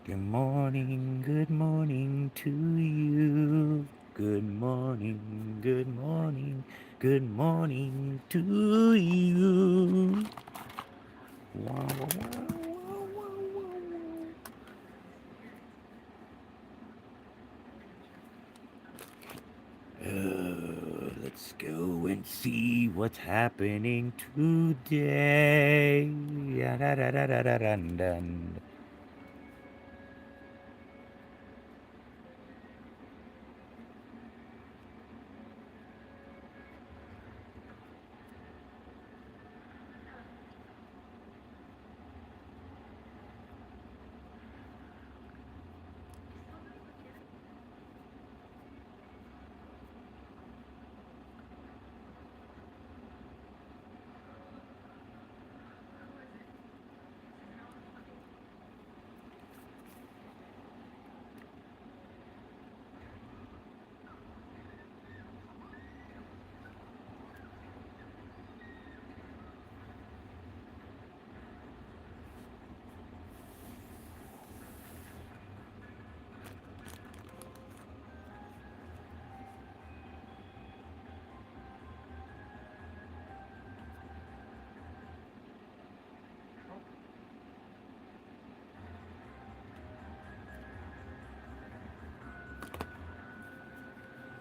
Good morning to you. Good morning to you. Wow, wow, wow, wow, wow. Let's go and see what's happening today. Ya-da-da-da-da-da-dun-dun.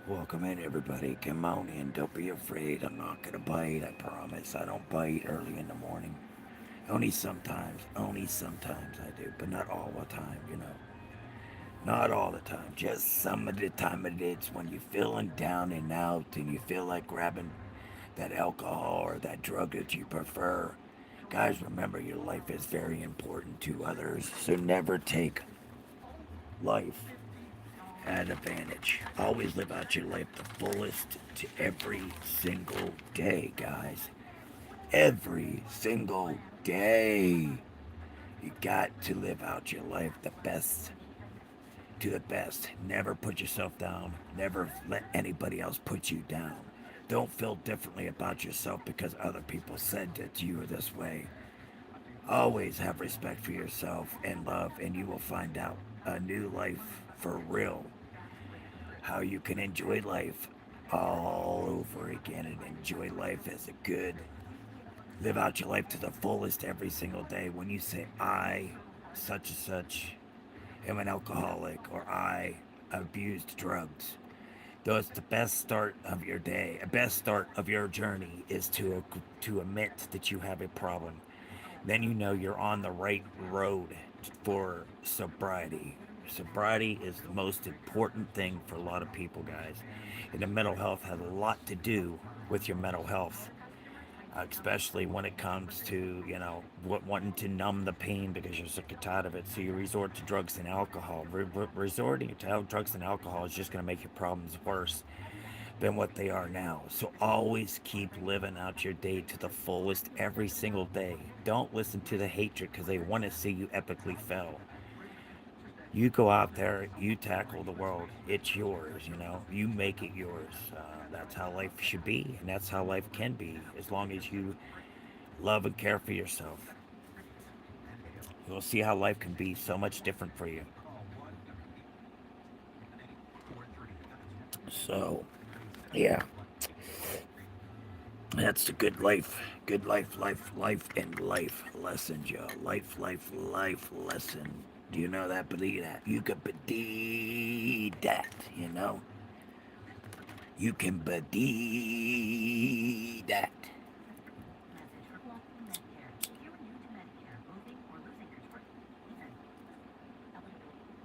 Welcome in, everybody. Come on in. Don't be afraid. I'm not gonna bite. I promise. I don't bite early in the morning. Only sometimes. Only sometimes I do, but not all the time. Not all the time. Just some of the time it is when you're feeling down and out, and you feel like grabbing that alcohol or that drug that you prefer. Guys, remember your life is very important to others, so never take life at advantage. Always live out your life the fullest to every single day, guys. Every single day. You got to live out your life the best to the best. Never put yourself down. Never let anybody else put you down. Don't feel differently about yourself because other people said that you were this way. Always have respect for yourself and love, and you will find out a new life for real. How you can enjoy life all over again and enjoy life as a good. Live out your life to the fullest every single day. When you say, I, such and such, am an alcoholic, or I abused drugs, that's the best start of your day. A best start of your journey is to admit that you have a problem. Then you know you're on the right road for sobriety. Sobriety is the most important thing for a lot of people, guys. And the mental health has a lot to do with your mental health, especially when it comes to, wanting to numb the pain because you're sick and tired of it. So you resort to drugs and alcohol. Resorting to drugs and alcohol is just going to make your problems worse than what they are now. So always keep living out your day to the fullest every single day. Don't listen to the hatred because they want to see you epically fail. You go out there, you tackle the world. It's yours. You make it yours. That's how life should be, and that's how life can be as long as you love and care for yourself. You'll see how life can be so much different for you. So, yeah, that's the good life. Good life, and life lessons, yo. Life lesson. Do you know that? Believe that. You can believe that. You can believe that.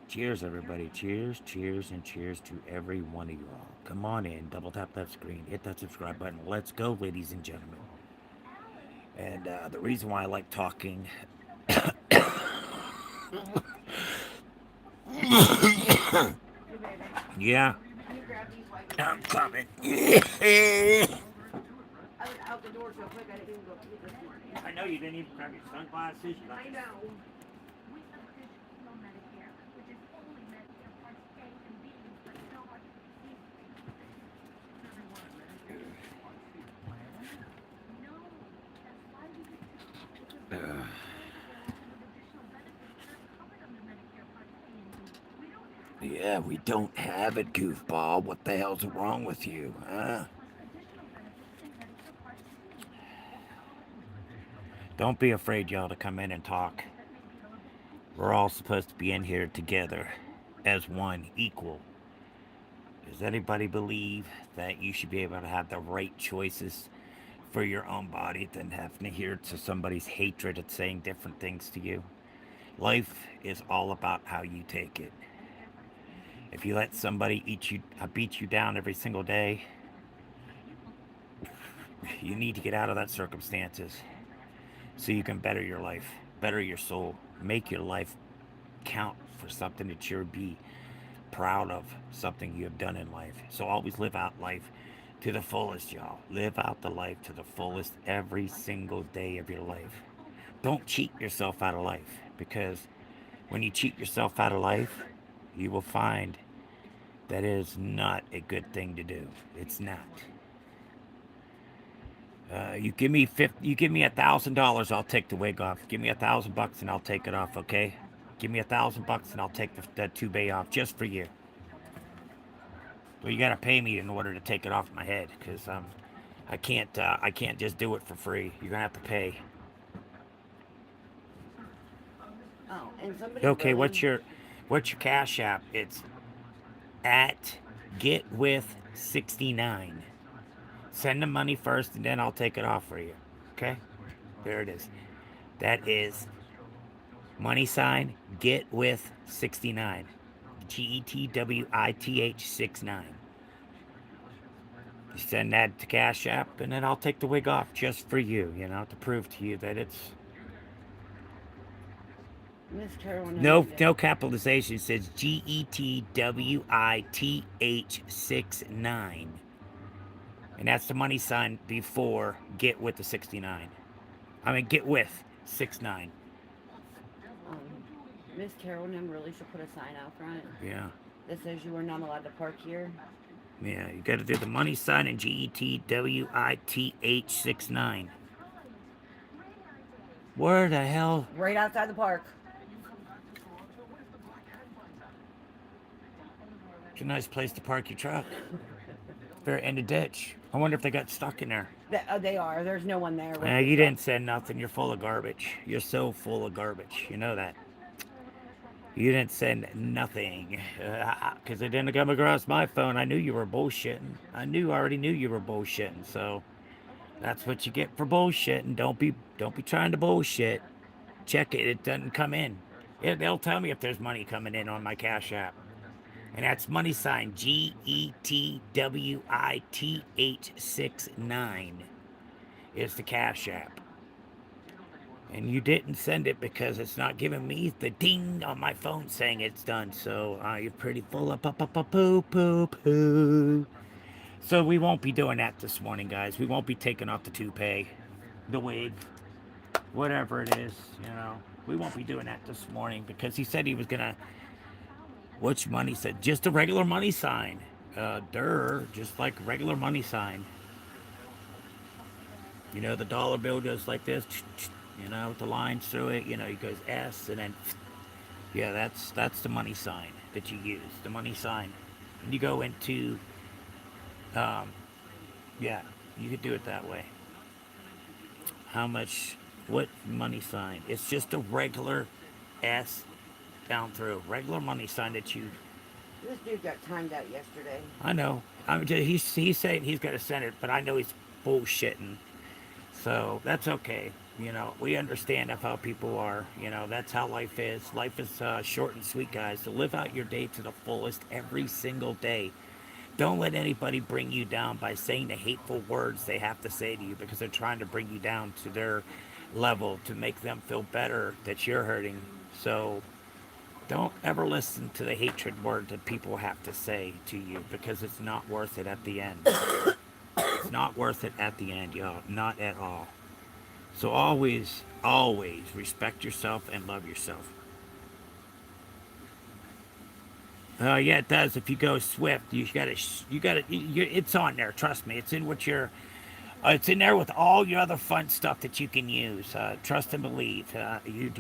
Cheers, everybody. Cheers, cheers, and cheers to every one of you all. Come on in, double tap that screen, hit that subscribe button. Let's go, ladies and gentlemen. And the reason why I like talking, yeah, I'm coming. I know you didn't even grab your sunglasses. I know. Yeah, we don't have it, goofball. What the hell's wrong with you, huh? Don't be afraid, y'all, to come in and talk. We're all supposed to be in here together as one, equal. Does anybody believe that you should be able to have the right choices for your own body than having to hear to somebody's hatred and saying different things to you? Life is all about how you take it. If you let somebody beat you down every single day, you need to get out of that circumstances so you can better your life, better your soul, make your life count for something that you'll be proud of, something you have done in life. So always live out life to the fullest, y'all. Live out the life to the fullest every single day of your life. Don't cheat yourself out of life, because when you cheat yourself out of life, you will find that is not a good thing to do. It's not. You give me $1,000, I'll take the wig off. Give me $1,000 and I'll take it off, okay? Give me $1,000 and I'll take the toupee off just for you. Well, you gotta pay me in order to take it off my head, cause I can't just do it for free. You're gonna have to pay. Oh, and somebody Okay, really. what's your cash app? It's at get with 69. Send the money first, and then I'll take it off for you. Okay, there it is. That is money sign get with 69. GETWITH 69. You send that to Cash App, and then I'll take the wig off just for you, to prove to you that it's Miss Carolyn no said, no capitalization. It says GETWITH 69. And that's the money sign before get with the 69. I mean, get with 69. um, Miss Carolyn really should put a sign out front Yeah. that says you are not allowed to park here. Yeah, you got to do the money sign and GETWITH 69. Where the hell? Right outside the park. It's a nice place to park your truck. Very in the ditch. I wonder if they got stuck in there. They are. There's no one there with the You truck. didn't send nothing. You're full of garbage. You're so full of garbage. You know that. You didn't send nothing. Because it didn't come across my phone. I knew you were bullshitting. I already knew you were bullshitting. So that's what you get for bullshitting. Don't be trying to bullshit. Check it. It doesn't come in. They'll tell me if there's money coming in on my Cash App. And that's money sign GETWITH 69 is the Cash App. And you didn't send it because it's not giving me the ding on my phone saying it's done. So you're pretty full of poo poo poo. So we won't be doing that this morning, guys. We won't be taking off the toupee, the wig, whatever it is. We won't be doing that this morning because he said he was gonna. Which money said just a regular money sign. Just like a regular money sign. The dollar bill goes like this. With the lines through it. It goes S and then yeah, that's the money sign that you use. The money sign. And you go into yeah, you could do it that way. How much? What money sign? It's just a regular S down through. Regular money sign that you. This dude got timed out yesterday. I know. He's saying he's gonna send it, but I know he's bullshitting. So that's okay. We understand how people are. That's how life is. Life is short and sweet, guys. So live out your day to the fullest every single day. Don't let anybody bring you down by saying the hateful words they have to say to you because they're trying to bring you down to their level to make them feel better that you're hurting. So don't ever listen to the hatred word that people have to say to you because it's not worth it at the end. It's not worth it at the end, y'all. Not at all. So always respect yourself and love yourself. Yeah, it does. If you go Swift, you gotta. It's on there. Trust me. It's in what you're. It's in there with all your other fun stuff that you can use. Trust and believe. You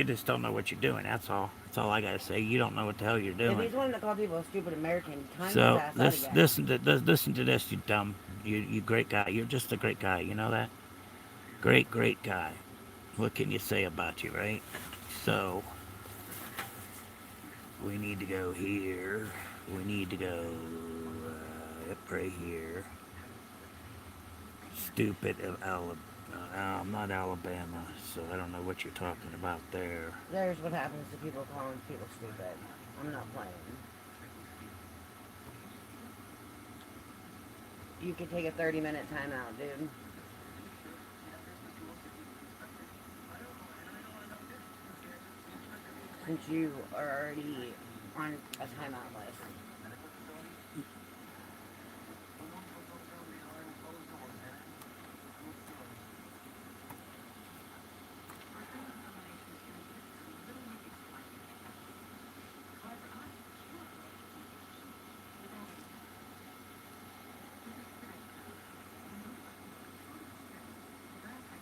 just don't know what you're doing. That's all. That's all I gotta say. You don't know what the hell you're If doing. he's wanting to call people a stupid American, time his So ass out again. listen to this. You dumb. You great guy. You're just a great guy. You know that. Great guy. What can you say about you, right? So we need to go here. We need to go up right here. Stupid Alabama. I'm not Alabama, so I don't know what you're talking about there. There's what happens to people calling people stupid. I'm not playing. You could take a 30-minute timeout, dude. Since you are already on a timeout list.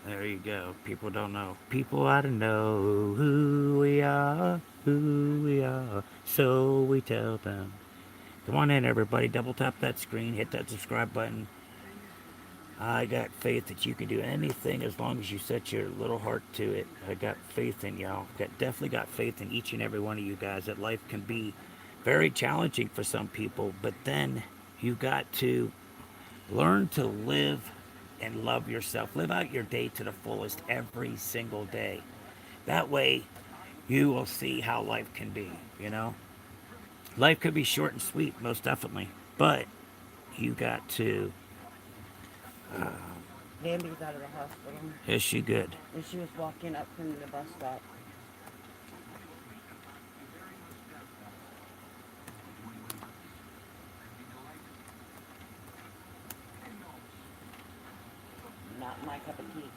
There you go. People don't know. People ought to know who we are, who we are. So we tell them. Come on in, everybody. Double tap that screen. Hit that subscribe button. I got faith that you can do anything as long as you set your little heart to it. I got faith in y'all. Definitely got faith in each and every one of you guys that life can be very challenging for some people, but then you got to learn to live and love yourself. Live out your day to the fullest every single day. That way, you will see how life can be, you know? Life could be short and sweet, most definitely, but you got to. Bambi's out of the hospital. Is she good? And she was walking up from the bus stop. Not my cup of tea.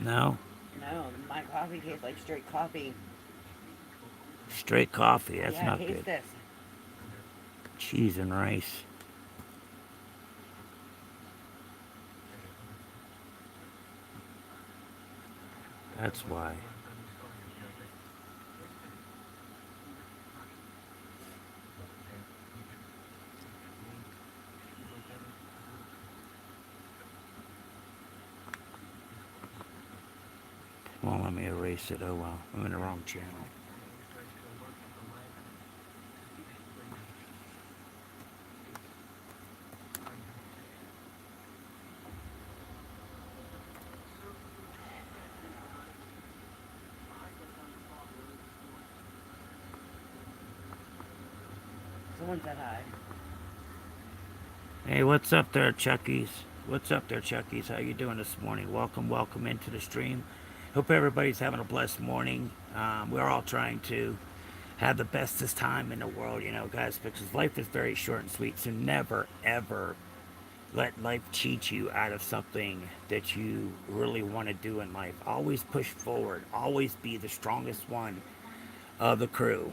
No? No, my coffee tastes like straight coffee. Straight coffee, that's Yeah, not taste good. this. Cheese and rice. That's why. Well, let me erase it. Oh well, I'm in the wrong channel. Someone said hi. Hey, what's up there, Chuckies? What's up there, Chuckies? How you doing this morning? Welcome into the stream. Hope everybody's having a blessed morning. We're all trying to have the bestest time in the world, you know, guys, because life is very short and sweet. So never, ever let life cheat you out of something that you really want to do in life. Always push forward. Always be the strongest one of the crew.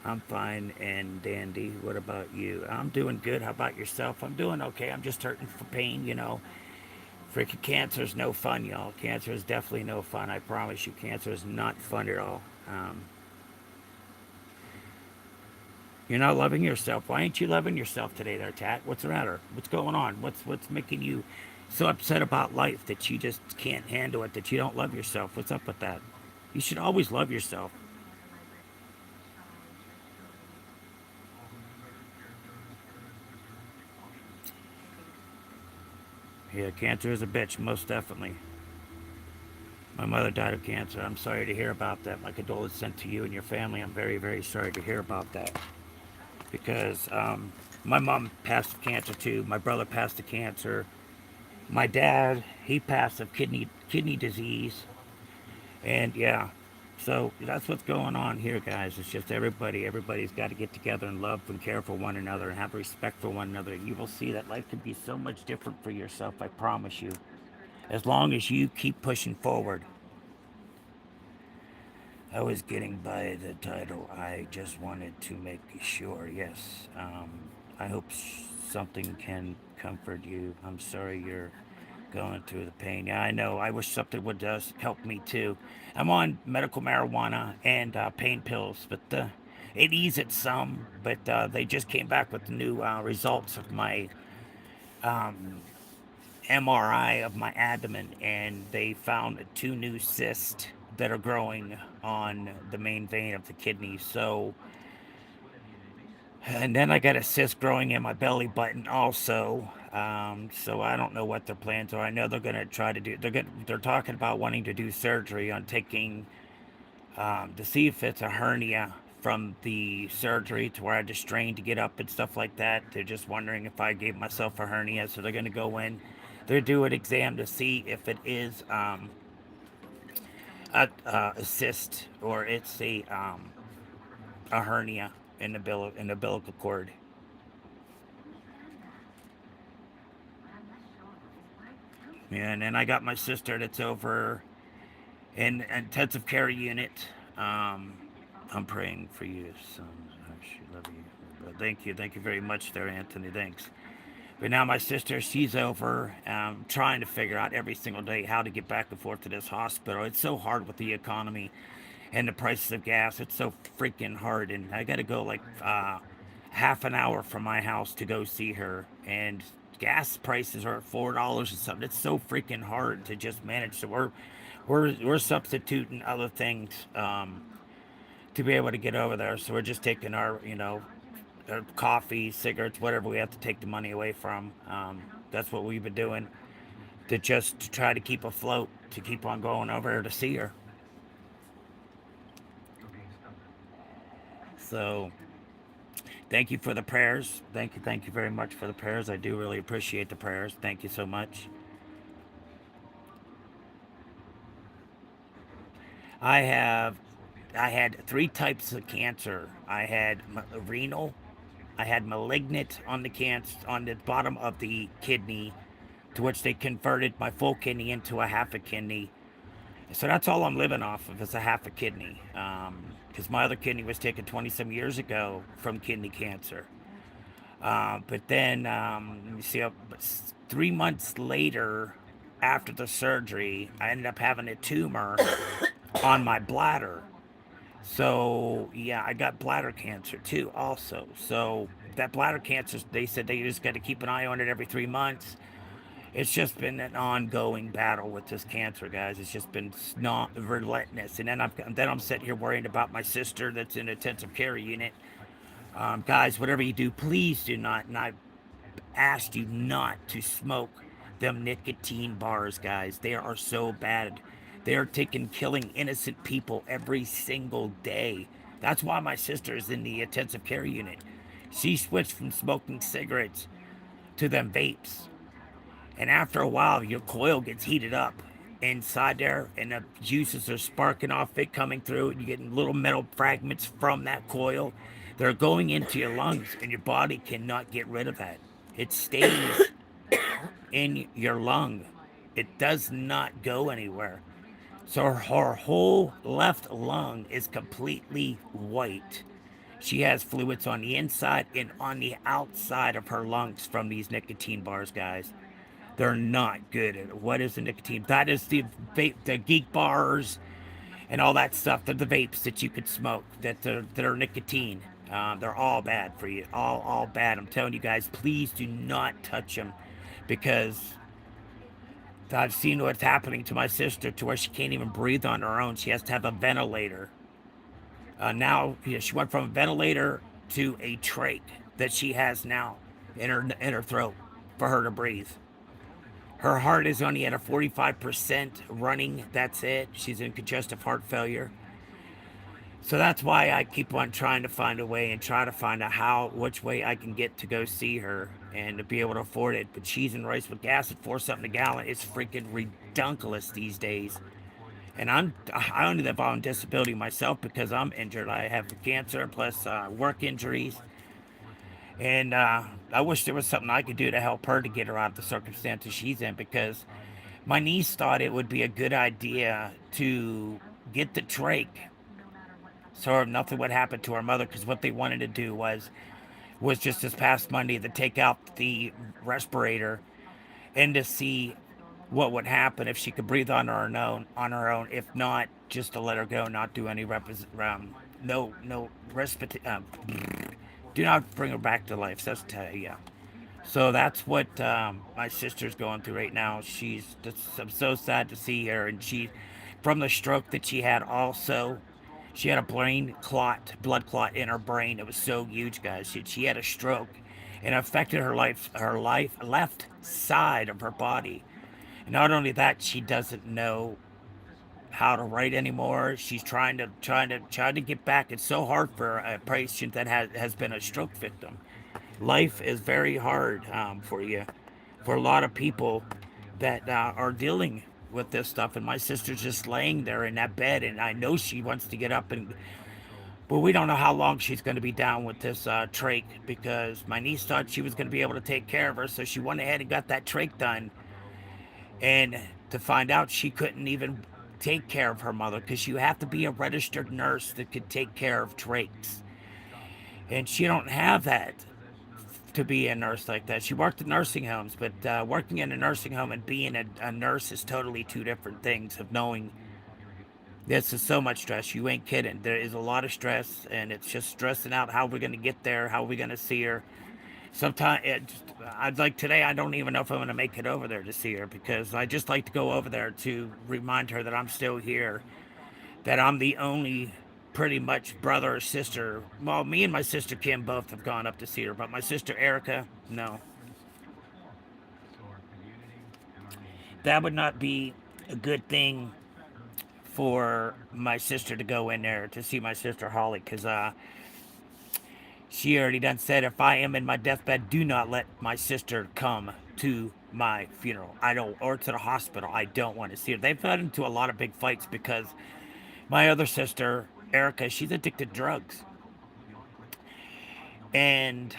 I'm fine and dandy. What about you? I'm doing good. How about yourself? I'm doing okay. I'm just hurting for pain, you know. Freaking cancer is no fun, y'all. Cancer is definitely no fun. I promise you, cancer is not fun at all. You're not loving yourself. Why ain't you loving yourself today, there, Tat? What's the matter? What's going on? What's making you so upset about life that you just can't handle it? That you don't love yourself? What's up with that? You should always love yourself. Yeah, cancer is a bitch, most definitely. My mother died of cancer. I'm sorry to hear about that. My condolences sent to you and your family. I'm very sorry to hear about that because my mom passed of cancer too. My brother passed of cancer. My dad, he passed of kidney disease. And yeah, so that's what's going on here, guys. It's just everybody's got to get together and love and care for one another and have respect for one another. You will see that life can be so much different for yourself, I promise you. As long as you keep pushing forward. I was getting by the title. I just wanted to make sure. Yes, I hope something can comfort you. I'm sorry you're going through the pain. Yeah, I know. I wish something would help me too. I'm on medical marijuana and pain pills, but it eased it some. But they just came back with the new results of my MRI of my abdomen, and they found two new cysts that are growing on the main vein of the kidney. So, and then I got a cyst growing in my belly button also. So I don't know what their plans are. I know they're gonna try to do. They're talking about wanting to do surgery on taking to see if it's a hernia from the surgery to where I had to strain to get up and stuff like that. They're just wondering if I gave myself a hernia, so they're gonna go in. They're do an exam to see if it is a cyst or it's a hernia in the umbilical cord. Yeah, and then I got my sister that's over in intensive care unit. Um, I'm praying for you, son. She love you. But thank you very much, there, Anthony. Thanks. But now my sister, she's over, trying to figure out every single day how to get back and forth to this hospital. It's so hard with the economy and the prices of gas. It's so freaking hard, and I got to go like half an hour from my house to go see her, and gas prices are at $4 or something. It's so freaking hard to just manage. So we're substituting other things to be able to get over there. So we're just taking our coffee, cigarettes, whatever we have to take the money away from. That's what we've been doing to just try to keep afloat, to keep on going over there to see her. So thank you for the prayers. Thank you very much for the prayers. I do really appreciate the prayers. Thank you so much. I have, I had three types of cancer. I had renal, I had malignant on the cancer on the bottom of the kidney, to which they converted my full kidney into a half a kidney. So that's all I'm living off of is a half a kidney. Because my other kidney was taken 20 some years ago from kidney cancer. But then, let me see, 3 months later, after the surgery, I ended up having a tumor on my bladder. So, yeah, I got bladder cancer too, also. So, that bladder cancer, they said they just got to keep an eye on it every 3 months. It's just been an ongoing battle with this cancer, guys. It's just been not relentless. And then I'm sitting here worrying about my sister that's in intensive care unit. Guys, whatever you do, please do not. And I asked you not to smoke them nicotine bars, guys. They are so bad. They are killing innocent people every single day. That's why my sister is in the intensive care unit. She switched from smoking cigarettes to them vapes. And after a while, your coil gets heated up inside there, and the juices are sparking off it, coming through, and you're getting little metal fragments from that coil. They're going into your lungs, and your body cannot get rid of that. It stays in your lung. It does not go anywhere. So her whole left lung is completely white. She has fluids on the inside and on the outside of her lungs from these nicotine bars, guys. They're not good at it. What is the nicotine? That is the vape, the geek bars, and all that stuff. They're the vapes that you could smoke that are nicotine. They're all bad for you. All bad. I'm telling you guys, please do not touch them, because I've seen what's happening to my sister, to where she can't even breathe on her own. She has to have a ventilator. Now, she went from a ventilator to a trach that she has now in her throat for her to breathe. Her heart is only at a 45% running. That's it. She's in congestive heart failure. So that's why I keep on trying to find a way and try to find out which way I can get to go see her and to be able to afford it. But cheese and rice with gas at 4 something a gallon is freaking redunculous these days. And I only live on disability myself because I'm injured. I have cancer plus work injuries. And I wish there was something I could do to help her to get her out of the circumstances she's in, because my niece thought it would be a good idea to get the trach so nothing would happen to her mother, because what they wanted to do was was just this past Monday to take out the respirator and to see what would happen if she could breathe on her own. On her own, if not, just to let her go, not do any no respiratory. Do not bring her back to life. So that's yeah. So that's what my sister's going through right now. I'm so sad to see her, and from the stroke that she had, also, she had a blood clot in her brain. It was so huge, guys. She had a stroke, and it affected her left side of her body. And not only that, she doesn't know how to write anymore. She's trying to get back. It's so hard for a patient that has been a stroke victim. Life is very hard for a lot of people that are dealing with this stuff. And my sister's just laying there in that bed, and I know she wants to get up and. But we don't know how long she's going to be down with this trach, because my niece thought she was going to be able to take care of her, so she went ahead and got that trach done, and to find out she couldn't even take care of her mother, because you have to be a registered nurse that could take care of trachs, and she don't have that to be a nurse like that. She worked in nursing homes, but working in a nursing home and being a nurse is totally two different things. Of knowing this is so much stress, you ain't kidding. There is a lot of stress, and it's just stressing out how we're gonna get there, how we're gonna see her. Sometimes I'd like today. I don't even know if I'm gonna make it over there to see her, because I just like to go over there to remind her that I'm still here, that I'm the only pretty much brother or sister. Well, me and my sister Kim both have gone up to see her, but my sister Erica, no. That would not be a good thing for my sister to go in there to see my sister Holly, because she already done said, if I am in my deathbed, do not let my sister come to my funeral. I don't, or to the hospital. I don't want to see her. They've got into a lot of big fights because my other sister, Erica, she's addicted to drugs. And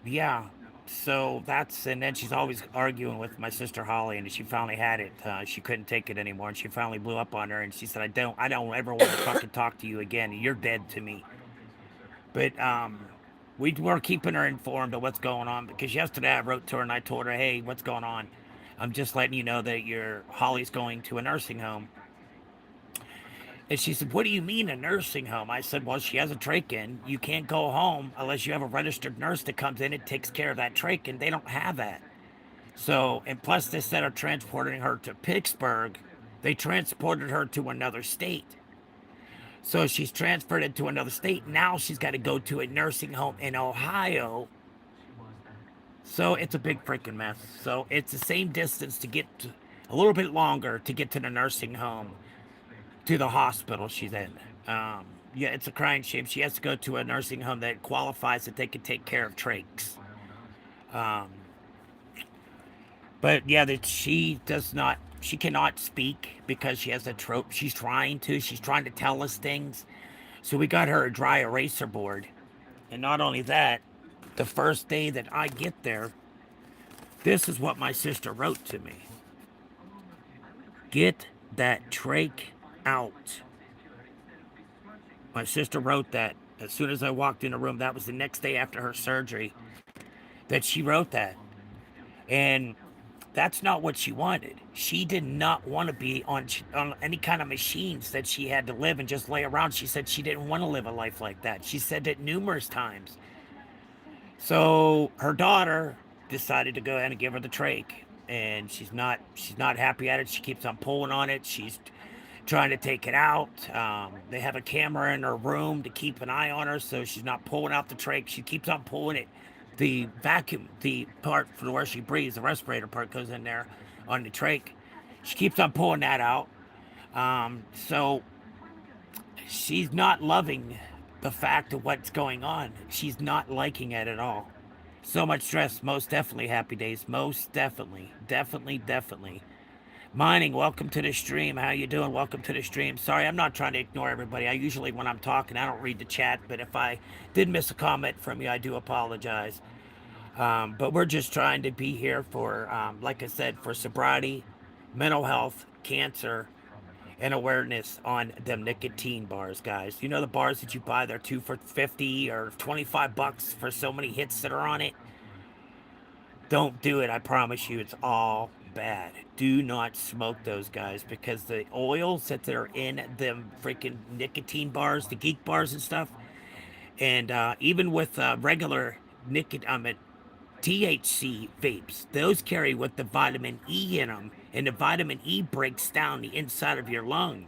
yeah, so and then she's always arguing with my sister Holly, and she finally had it. She couldn't take it anymore, and she finally blew up on her, and she said, I don't ever want to fucking talk to you again. You're dead to me. But we were keeping her informed of what's going on, because yesterday I wrote to her and I told her, hey, what's going on? I'm just letting you know that your Holly's going to a nursing home. And she said, what do you mean a nursing home? I said, well, she has a trach in. You can't go home unless you have a registered nurse that comes in and takes care of that trach, and they don't have that. So, and plus, instead of transporting her to Pittsburgh, they transported her to another state. So she's transferred into another state. Now she's got to go to a nursing home in Ohio. So it's a big freaking mess. So it's the same distance to get to, a little bit longer to get to the nursing home, to the hospital she's in. Yeah, it's a crying shame. She has to go to a nursing home that qualifies that they can take care of trachs. Um, but yeah, that she does not. She cannot speak because she has a trope. She's trying to. She's trying to tell us things. So we got her a dry eraser board, and not only that, the first day that I get there, this is what my sister wrote to me. Get that trach out. My sister wrote that as soon as I walked in the room. That was the next day after her surgery that she wrote that. And that's not what she wanted. She did not want to be on any kind of machines that she had to live and just lay around. She said she didn't want to live a life like that. She said it numerous times. So her daughter decided to go ahead and give her the trach, and she's not happy at it. She keeps on pulling on it. She's trying to take it out. They have a camera in her room to keep an eye on her, so she's not pulling out the trach. She keeps on pulling it. The vacuum, the part for where she breathes, the respirator part goes in there on the trach. She keeps on pulling that out. So she's not loving the fact of what's going on. She's not liking it at all. So much stress. Most definitely happy days. Most definitely. Definitely, definitely. Mining, welcome to the stream. How you doing? Welcome to the stream. Sorry, I'm not trying to ignore everybody. I usually, when I'm talking, I don't read the chat, but if I did miss a comment from you, I do apologize. But we're just trying to be here for, like I said, for sobriety, mental health, cancer, and awareness on them nicotine bars, guys. You know the bars that you buy, they're 2 for 50 or $25 for so many hits that are on it. Don't do it. I promise you, it's all bad. Do not smoke those, guys, because the oils that are in them freaking nicotine bars, the geek bars and stuff, and even with regular nicotine, THC vapes, those carry with the vitamin E in them, and the vitamin E breaks down the inside of your lung,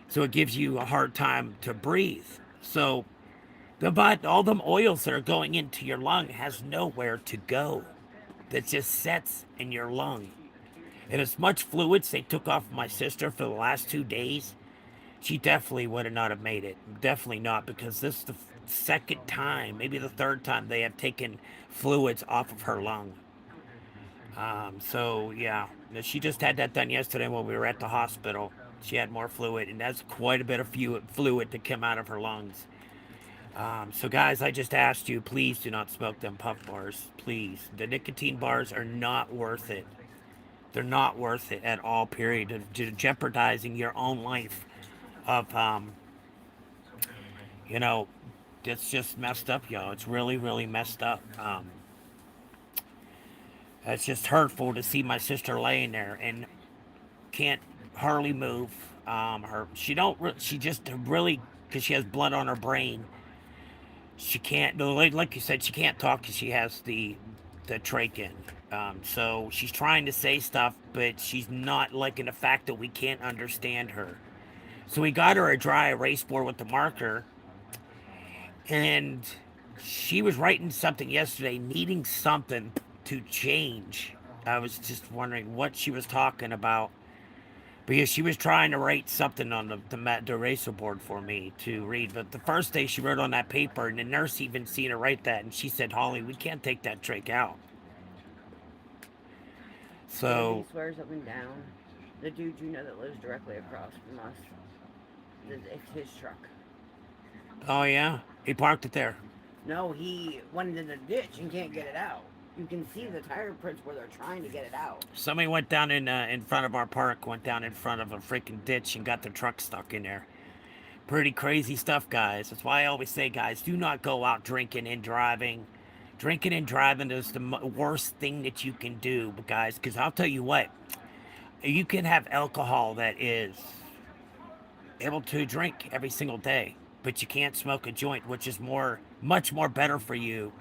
so it gives you a hard time to breathe. So all them oils that are going into your lung has nowhere to go. That just sets in your lung. And as much fluids they took off my sister for the last 2 days, she definitely would have not have made it. Definitely not, because this is the second time, maybe the third time they have taken fluids off of her lung. So yeah, she just had that done yesterday when we were at the hospital. She had more fluid, and that's quite a bit of fluid to come out of her lungs. So guys, I just asked you, please do not smoke them puff bars. Please, the nicotine bars are not worth it. They're not worth it at all. Period. Jeopardizing your own life of you know, it's just messed up, y'all. It's really, really messed up. It's just hurtful to see my sister laying there and can't hardly move. She just really, because she has blood on her brain. She can't, like you said, she can't talk because she has the trach in. So she's trying to say stuff, but she's not liking the fact that we can't understand her. So we got her a dry erase board with the marker, and she was writing something yesterday, needing something to change. I was just wondering what she was talking about, because she was trying to write something on the eraser board for me to read. But the first day she wrote on that paper, and the nurse even seen her write that, and she said, "Holly, we can't take that trach out." Yeah, he So, swears up and down. The dude you know that lives directly across from us, it's his truck. oh yeah, he parked it there. No, he went into the ditch and can't get it out. You can see the tire prints where they're trying to get it out. Somebody went down in front of our park, went down in front of a freaking ditch and got their truck stuck in there. Pretty crazy stuff, guys. That's why I always say, guys, do not go out drinking and driving. Drinking and driving is the worst thing that you can do, guys. Because I'll tell you what, you can have alcohol that is able to drink every single day, but you can't smoke a joint, which is much more better for you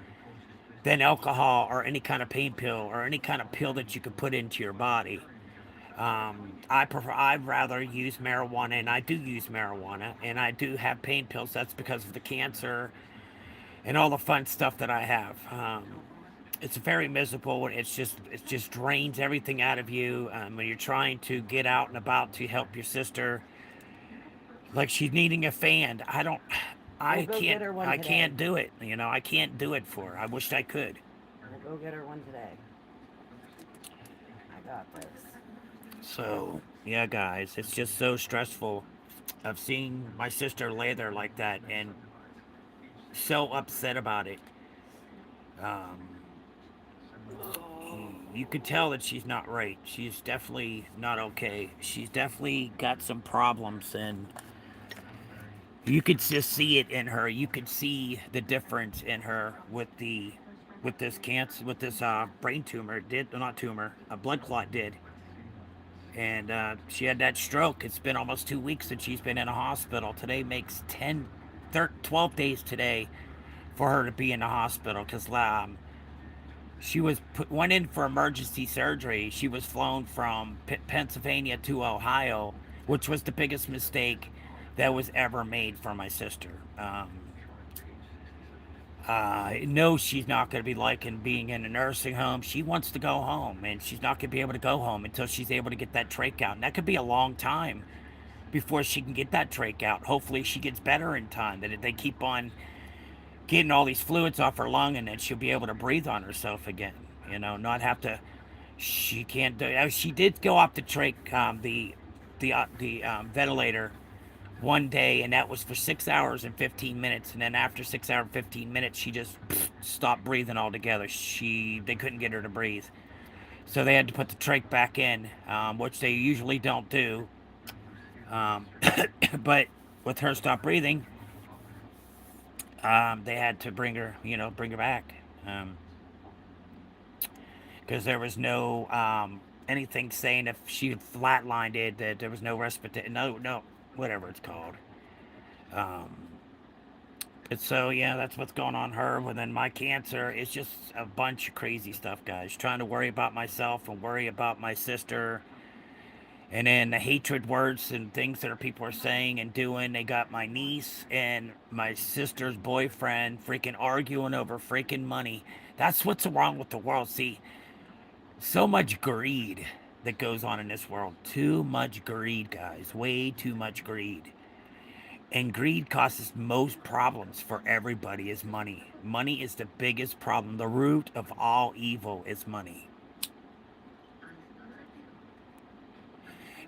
than alcohol or any kind of pain pill or any kind of pill that you could put into your body. I'd rather use marijuana, and I do use marijuana, and I do have pain pills. That's because of the cancer and all the fun stuff that I have. It's very miserable. It just drains everything out of you when you're trying to get out and about to help your sister. Like she's needing a fan. We'll go get her one I today. can't do it. I can't do it for her. I wish I could. We'll go get her one today. I got this. So yeah, guys, it's just so stressful of seeing my sister lay there like that and so upset about it. Um, you could tell that she's not right. She's definitely not okay. She's definitely got some problems, and you could just see it in her. You could see the difference in her with this cancer, with this brain tumor. It did not tumor, a blood clot did, and she had that stroke. It's been almost 2 weeks since she's been in a hospital. Today makes 12 days today for her to be in the hospital because went in for emergency surgery. She was flown from Pennsylvania to Ohio, which was the biggest mistake that was ever made for my sister. No, she's not going to be liking being in a nursing home. She wants to go home, and she's not going to be able to go home until she's able to get that trach out. And that could be a long time before she can get that trach out. Hopefully, she gets better in time. That they keep on getting all these fluids off her lung, and then she'll be able to breathe on herself again. Not have to. She can't do. She did go off the trach, the ventilator one day, and that was for 6 hours and 15 minutes. And then after 6 hours and 15 minutes, she just stopped breathing altogether. They couldn't get her to breathe, so they had to put the trach back in, which they usually don't do. Um, but with her stop breathing, they had to bring her, bring her back. Because there was no anything saying if she had flatlined it that there was no respiratory, no, whatever it's called. Um, but so yeah, that's what's going on her. And then my cancer is just a bunch of crazy stuff, guys. Trying to worry about myself and worry about my sister, and then the hatred words and things that people are saying and doing. They got my niece and my sister's boyfriend freaking arguing over freaking money. That's what's wrong with the world. See, so much greed that goes on in this world. Too much greed, guys. Way too much greed. And greed causes most problems for everybody is money. Money is the biggest problem. The root of all evil is money.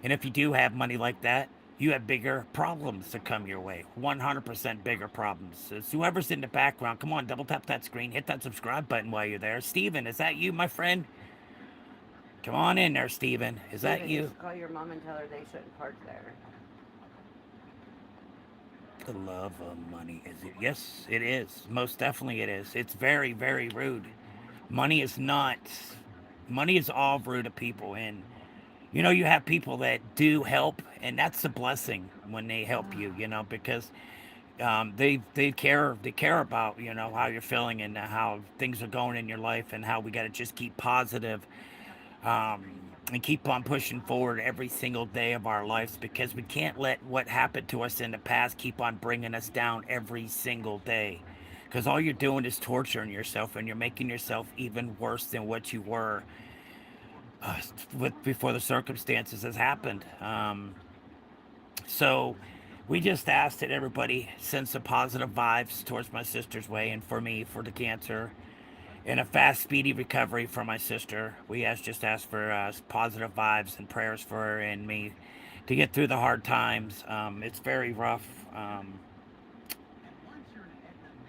And if you do have money like that, you have bigger problems to come your way. 100% bigger problems. It's whoever's in the background, come on, double tap that screen, hit that subscribe button while you're there. Steven, is that you, my friend? Come on in there, Steven. Is that Steven, you you? should call your mom and tell her they shouldn't park there. The love of money, is it? Yes, it is. Most definitely it is. It's very, very rude. Money is not. Money is all rude to people. And, you have people that do help, and that's a blessing when they help you, because they care about how you're feeling and how things are going in your life and how we got to just keep positive, um, and keep on pushing forward every single day of our lives, because we can't let what happened to us in the past keep on bringing us down every single day, because all you're doing is torturing yourself and you're making yourself even worse than what you were before the circumstances has happened. So we just asked that everybody send some positive vibes towards my sister's way and for me for the cancer and a fast, speedy recovery for my sister. Just asked for positive vibes and prayers for her and me to get through the hard times. It's very rough.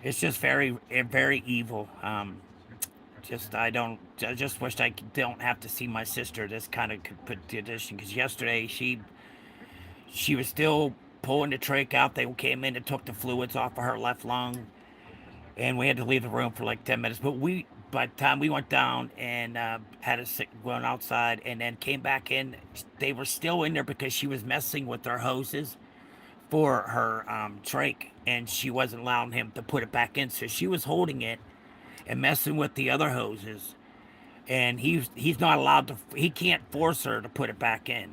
It's just very, very evil. I just wish I don't have to see my sister this kind of condition. Because yesterday she was still pulling the trach out. They came in and took the fluids off of her left lung, and we had to leave the room for like 10 minutes. But by the time we went down and went outside and then came back in, they were still in there because she was messing with their hoses for her trach, and she wasn't allowing him to put it back in. So she was holding it and messing with the other hoses, and he's not allowed to. He can't force her to put it back in.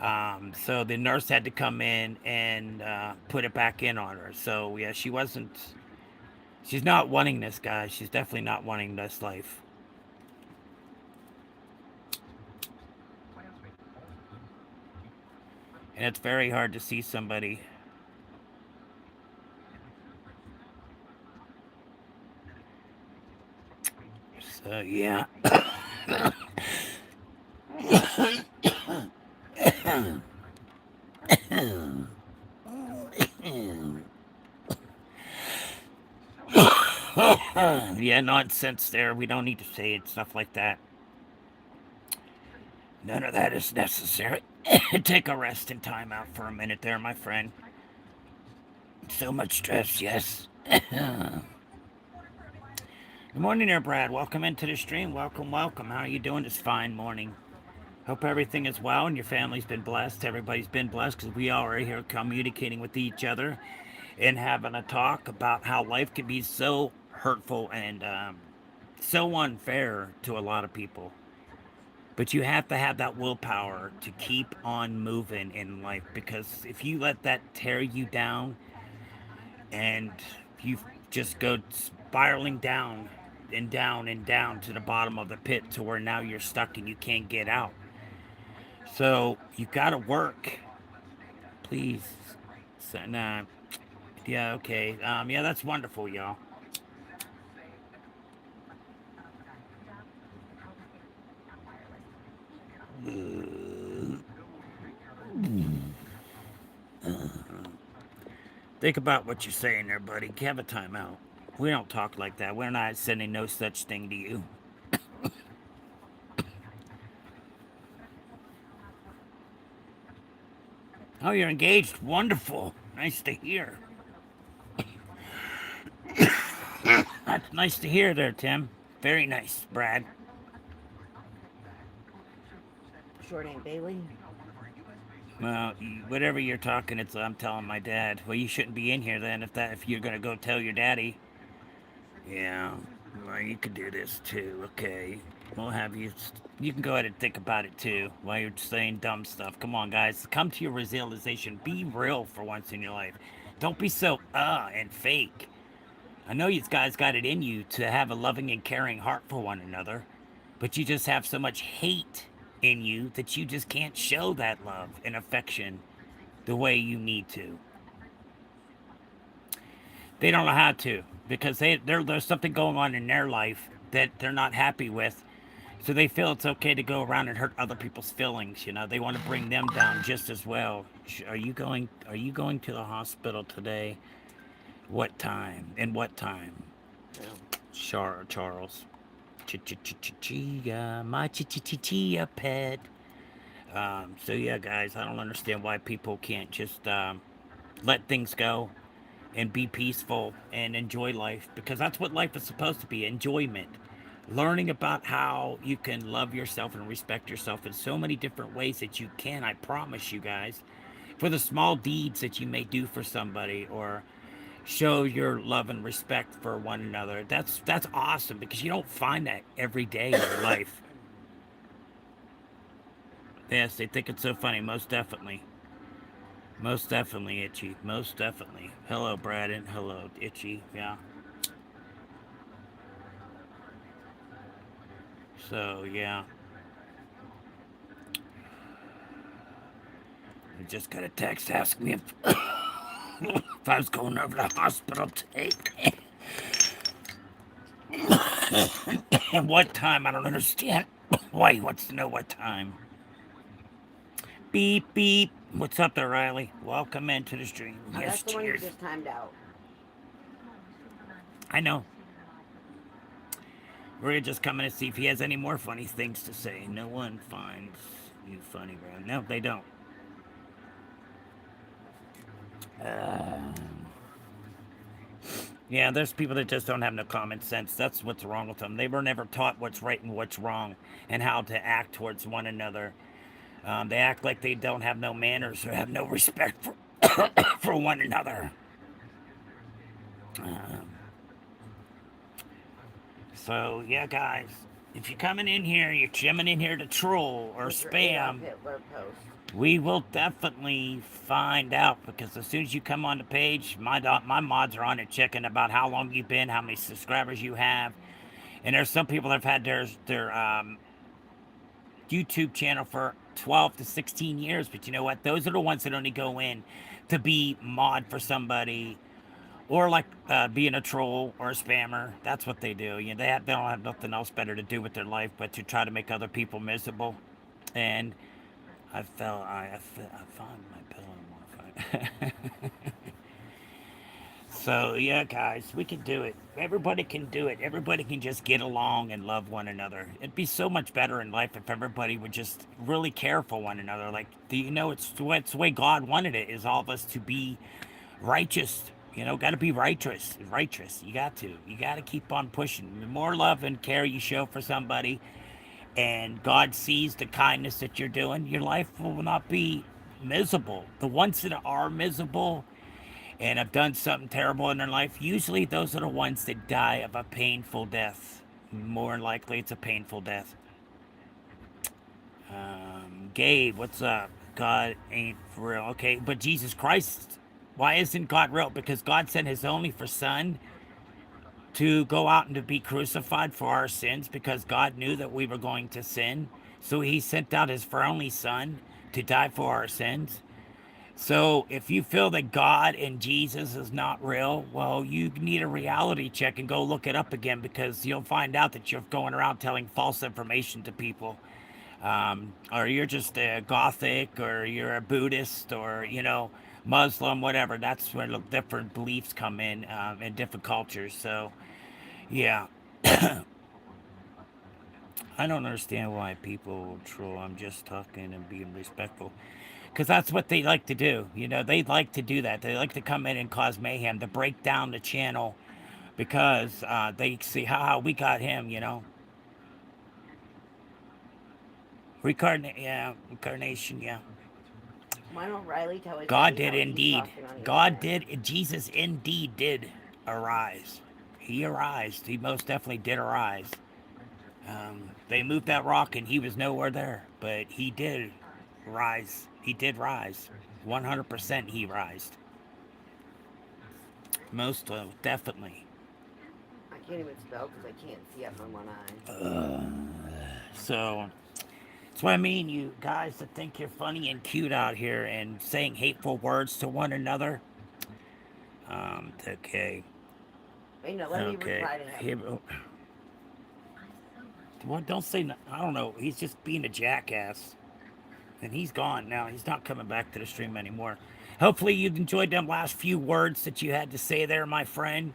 So the nurse had to come in and put it back in on her. So yeah, she wasn't. She's not wanting this, guy. She's definitely not wanting this life. And it's very hard to see somebody. So yeah. Yeah, nonsense there. We don't need to say it, stuff like that. None of that is necessary. Take a rest and time out for a minute there, my friend. So much stress, yes. Good morning there, Brad. Welcome into the stream. Welcome, welcome. How are you doing this fine morning? Hope everything is well and your family's been blessed. Everybody's been blessed because we all are here communicating with each other and having a talk about how life can be so hurtful and so unfair to a lot of people. But you have to have that willpower to keep on moving in life, because if you let that tear you down and you just go spiraling down and down and down to the bottom of the pit to where now you're stuck and you can't get out. So you gotta work. Please. So, nah. Yeah, okay. Yeah, that's wonderful, y'all. Think about what you're saying there, buddy. Have a timeout. We don't talk like that. We're not sending no such thing to you. Oh, you're engaged. Wonderful. Nice to hear. That's nice to hear there, Tim. Very nice, Brad. Short Aunt Bailey. Well, whatever you're talking, it's I'm telling my dad. Well, you shouldn't be in here then if you're gonna go tell your daddy. Yeah, well, you could do this too. Okay, we'll have you. You can go ahead and think about it too while you're saying dumb stuff. Come on, guys, come to your realization. Be real for once in your life. Don't be so and fake. I know you guys got it in you to have a loving and caring heart for one another, but you just have so much hate in you that you just can't show that love and affection the way you need to. They don't know how to because there's something going on in their life that they're not happy with. So they feel it's okay to go around and hurt other people's feelings. You know, they want to bring them down just as well. Are you going? Are you going to the hospital today? What time? And what time? No. Charles. Chia, my chia pet. So yeah, guys, I don't understand why people can't just let things go and be peaceful and enjoy life because that's what life is supposed to be, enjoyment. Learning about how you can love yourself and respect yourself in so many different ways that you can, I promise you guys, for the small deeds that you may do for somebody or show your love and respect for one another. That's awesome because you don't find that every day in your life. Yes, they think it's so funny, most definitely. Most definitely, Itchy. Most definitely. Hello, Braden. Hello, Itchy. Yeah. So, yeah. I just got a text asking me if I was going over to the hospital today. And what time? I don't understand. Why he wants to know what time. Beep, beep. What's up there, Riley? Welcome into the stream. Yes, That's the one you cheers. just timed out. I know. We're just coming to see if he has any more funny things to say. No one finds you funny, Brad. No, they don't. Uh, yeah, there's people that just don't have no common sense. That's what's wrong with them. They were never taught what's right and what's wrong and how to act towards one another. They act like they don't have no manners or have no respect for, for one another. Um, so, yeah, guys, if you're coming in here, you're coming in here to troll or With your Adolf spam, Hitler post. we will definitely find out because as soon as you come on the page, my mods are on it checking about how long you've been, how many subscribers you have, and there's some people that have had their YouTube channel for 12 to 16 years. But you know what? Those are the ones that only go in to be mod for somebody or like being a troll or a spammer. That's what they do. You know, they don't have nothing else better to do with their life but to try to make other people miserable. And I found my pillow modified. So yeah, guys, we can do it. Everybody can do it. Everybody can just get along and love one another. It'd be so much better in life if everybody would just really care for one another. Like, it's the way God wanted it. Is all of us to be righteous. You know, got to be righteous. Righteous. You got to. You got to keep on pushing. The more love and care you show for somebody, and God sees the kindness that you're doing, your life will not be miserable. The ones that are miserable and have done something terrible in their life, usually those are the ones that die of a painful death. More than likely, it's a painful death. Gabe, what's up? God ain't for real. Okay, but Jesus Christ, why isn't God real? Because God sent his only for son to go out and to be crucified for our sins because God knew that we were going to sin. So he sent out his for only son to die for our sins. So if you feel that God and Jesus is not real, well, you need a reality check and go look it up again because you'll find out that you're going around telling false information to people. Or you're just a Gothic or you're a Buddhist or, Muslim, whatever. That's where the different beliefs come in different cultures. So, yeah, I don't understand why people troll. I'm just talking and being respectful. because that's what they like to do. They like to do that. They like to come in and cause mayhem, to break down the channel because they see how we got him. Reincarnation. Yeah, Why don't Riley tell his God daddy did how he's indeed. talking on the God internet? did. Jesus indeed did arise. He arised. He most definitely did arise. They moved that rock and he was nowhere there, but he did rise. He did rise. 100% he rised. Most definitely. I can't even spell because I can't see up on one eye. So that's what I mean, you guys that think you're funny and cute out here and saying hateful words to one another. Okay. Wait, no, let me Okay. reply to him. Here, what? Don't say. I don't know. He's just being a jackass. And he's gone now. He's not coming back to the stream anymore. Hopefully, you enjoyed them last few words that you had to say there, my friend,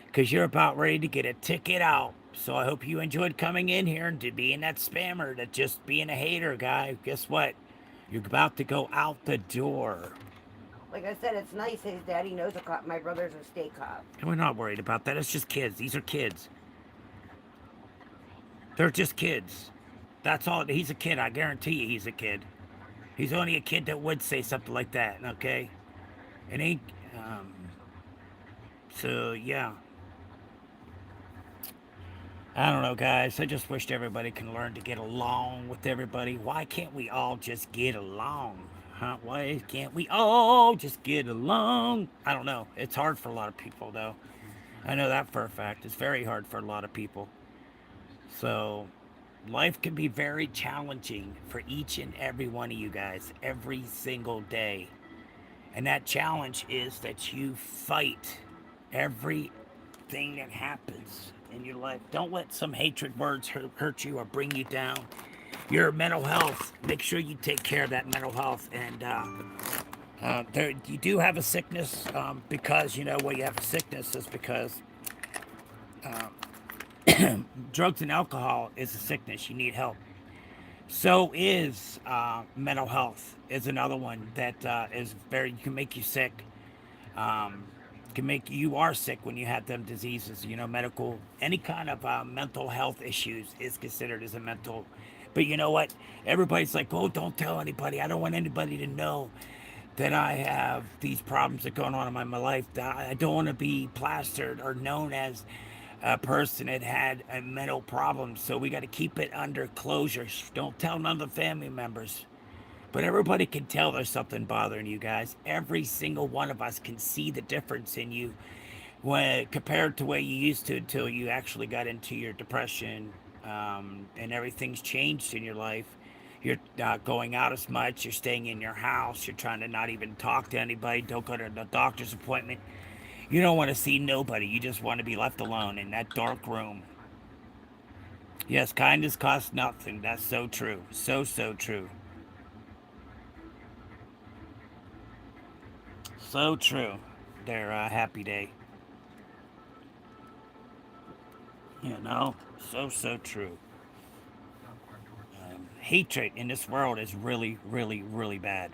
because you're about ready to get a ticket out. So I hope you enjoyed coming in here and to being that spammer, to just being a hater, guy. Guess what? You're about to go out the door. Like I said, it's nice. His daddy knows a cop. My brother's a state cop. And we're not worried about that. It's just kids. These are kids. They're just kids. That's all. He's a kid. I guarantee you he's a kid. He's only a kid that would say something like that, okay? It ain't. Um, so, yeah. I don't know, guys. I just wished everybody can learn to get along with everybody. Why can't we all just get along? Huh? Why can't we all just get along? I don't know. It's hard for a lot of people, though. I know that for a fact. It's very hard for a lot of people. So, life can be very challenging for each and every one of you guys every single day. And that challenge is that you fight everything that happens in your life. Don't let some hatred words hurt you or bring you down. Your mental health, make sure you take care of that mental health. And you do have a sickness because, why you have a sickness is because drugs and alcohol is a sickness. You need help. So is mental health is another one that is very, can make you sick. Um, can make you are sick when you have them diseases. Medical, any kind of mental health issues is considered as a mental. But you know what? Everybody's like, oh, don't tell anybody. I don't want anybody to know that I have these problems that are going on in my life. I don't want to be plastered or known as a person that had a mental problem. So we got to keep it under closure. Don't tell none of the family members. But everybody can tell there's something bothering you guys. Every single one of us can see the difference in you when compared to where you used to until you actually got into your depression, and everything's changed in your life. You're not going out as much. You're staying in your house. You're trying to not even talk to anybody. Don't go to the doctor's appointment. You don't want to see nobody. You just want to be left alone in that dark room. Yes, kindness costs nothing. That's so true. So, so true. So true. Their happy day. So, so true. Hatred in this world is really, really, really bad.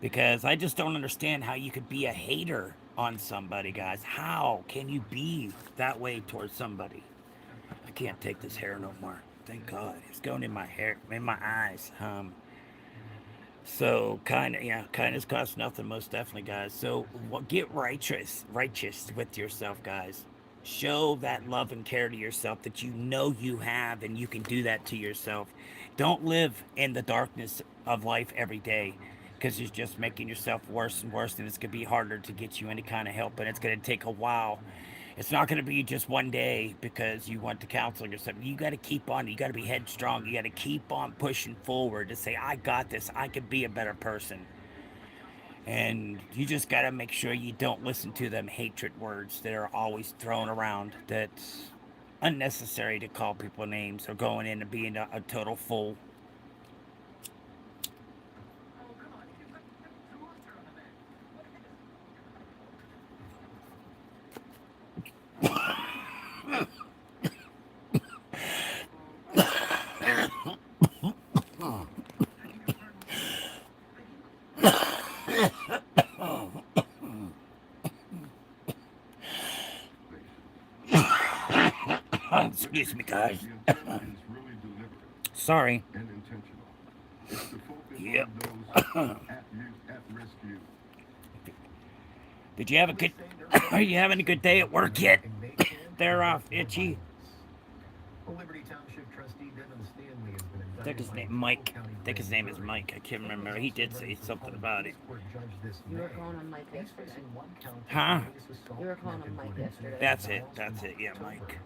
Because I just don't understand how you could be a hater on somebody, guys. How can you be that way towards somebody? I can't take this hair no more. Thank God. It's going in my hair, in my eyes. So kindness costs nothing, most definitely, guys. So get righteous with yourself, guys. Show that love and care to yourself that you know you have, and you can do that to yourself. Don't live in the darkness of life every day, because you're just making yourself worse and worse, and it's gonna be harder to get you any kind of help, and it's gonna take a while. It's not going to be just one day because you went to counseling or something. You got to keep on. You got to be headstrong. You got to keep on pushing forward to say, I got this. I can be a better person. And you just got to make sure you don't listen to them hatred words that are always thrown around. That's unnecessary to call people names or going in and being a total fool. Excuse me, guys. The intent is really deliberate Sorry. and intentional. It's to focus Yep. on those at-risk youth. Did you have a good? Are you having a good day at work yet? They're off, Itchy. Well, Liberty Township trustee Devin Stanley has been I think indicted his by a name DuPage Mike. County I think his grand name is jury. Mike. I can't Stanley remember. is He also did getting say ready for something public about it. police court judge this You were May. calling him Mike He's yesterday. facing one count of Huh? felonious assault You were calling him connected to Mike an incident yesterday. in That's it. Niles That's in it. Yeah, October. Mike.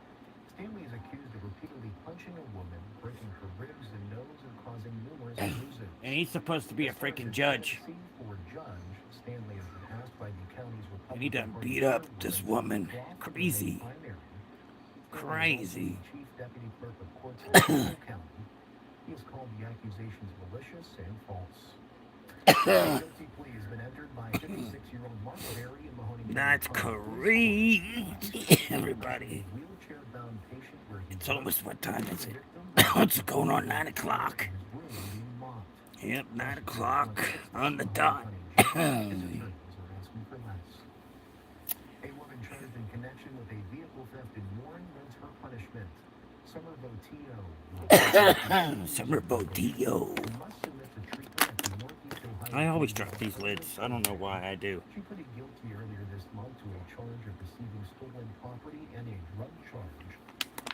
Stanley is accused of repeatedly punching a woman, breaking her ribs and nose, and causing numerous bruises. And he's supposed to be a As far as freaking his judge. candidacy for judge, Stanley has been asked by the county's And he Republican done Party beat up chairwoman this to woman. withdraw from the May Crazy. primary. Stanley is also Crazy. the chief deputy clerk of courts in Trumbull County. He has called the accusations malicious and false. A guilty plea has been entered by 56-year-old Mark Berry in Mahoning County That's Public Police crazy. Court. Everybody. A wheelchair-bound patient where he It's worked almost what time is it? victim What's going on? 9 o'clock. in his room being mocked. Yep, 9 Prosecutors o'clock want on the 60 dot. His attorneys are asking for less. A woman charged in connection with a vehicle theft in Warren learns her punishment. Summer Botillo Summer Bodillo. must submit to treatment at the Northeast Ohio I always Police drop these lids. I don't know why I do. She pleaded guilty earlier this month to a charge of receiving stolen property and a drug charge.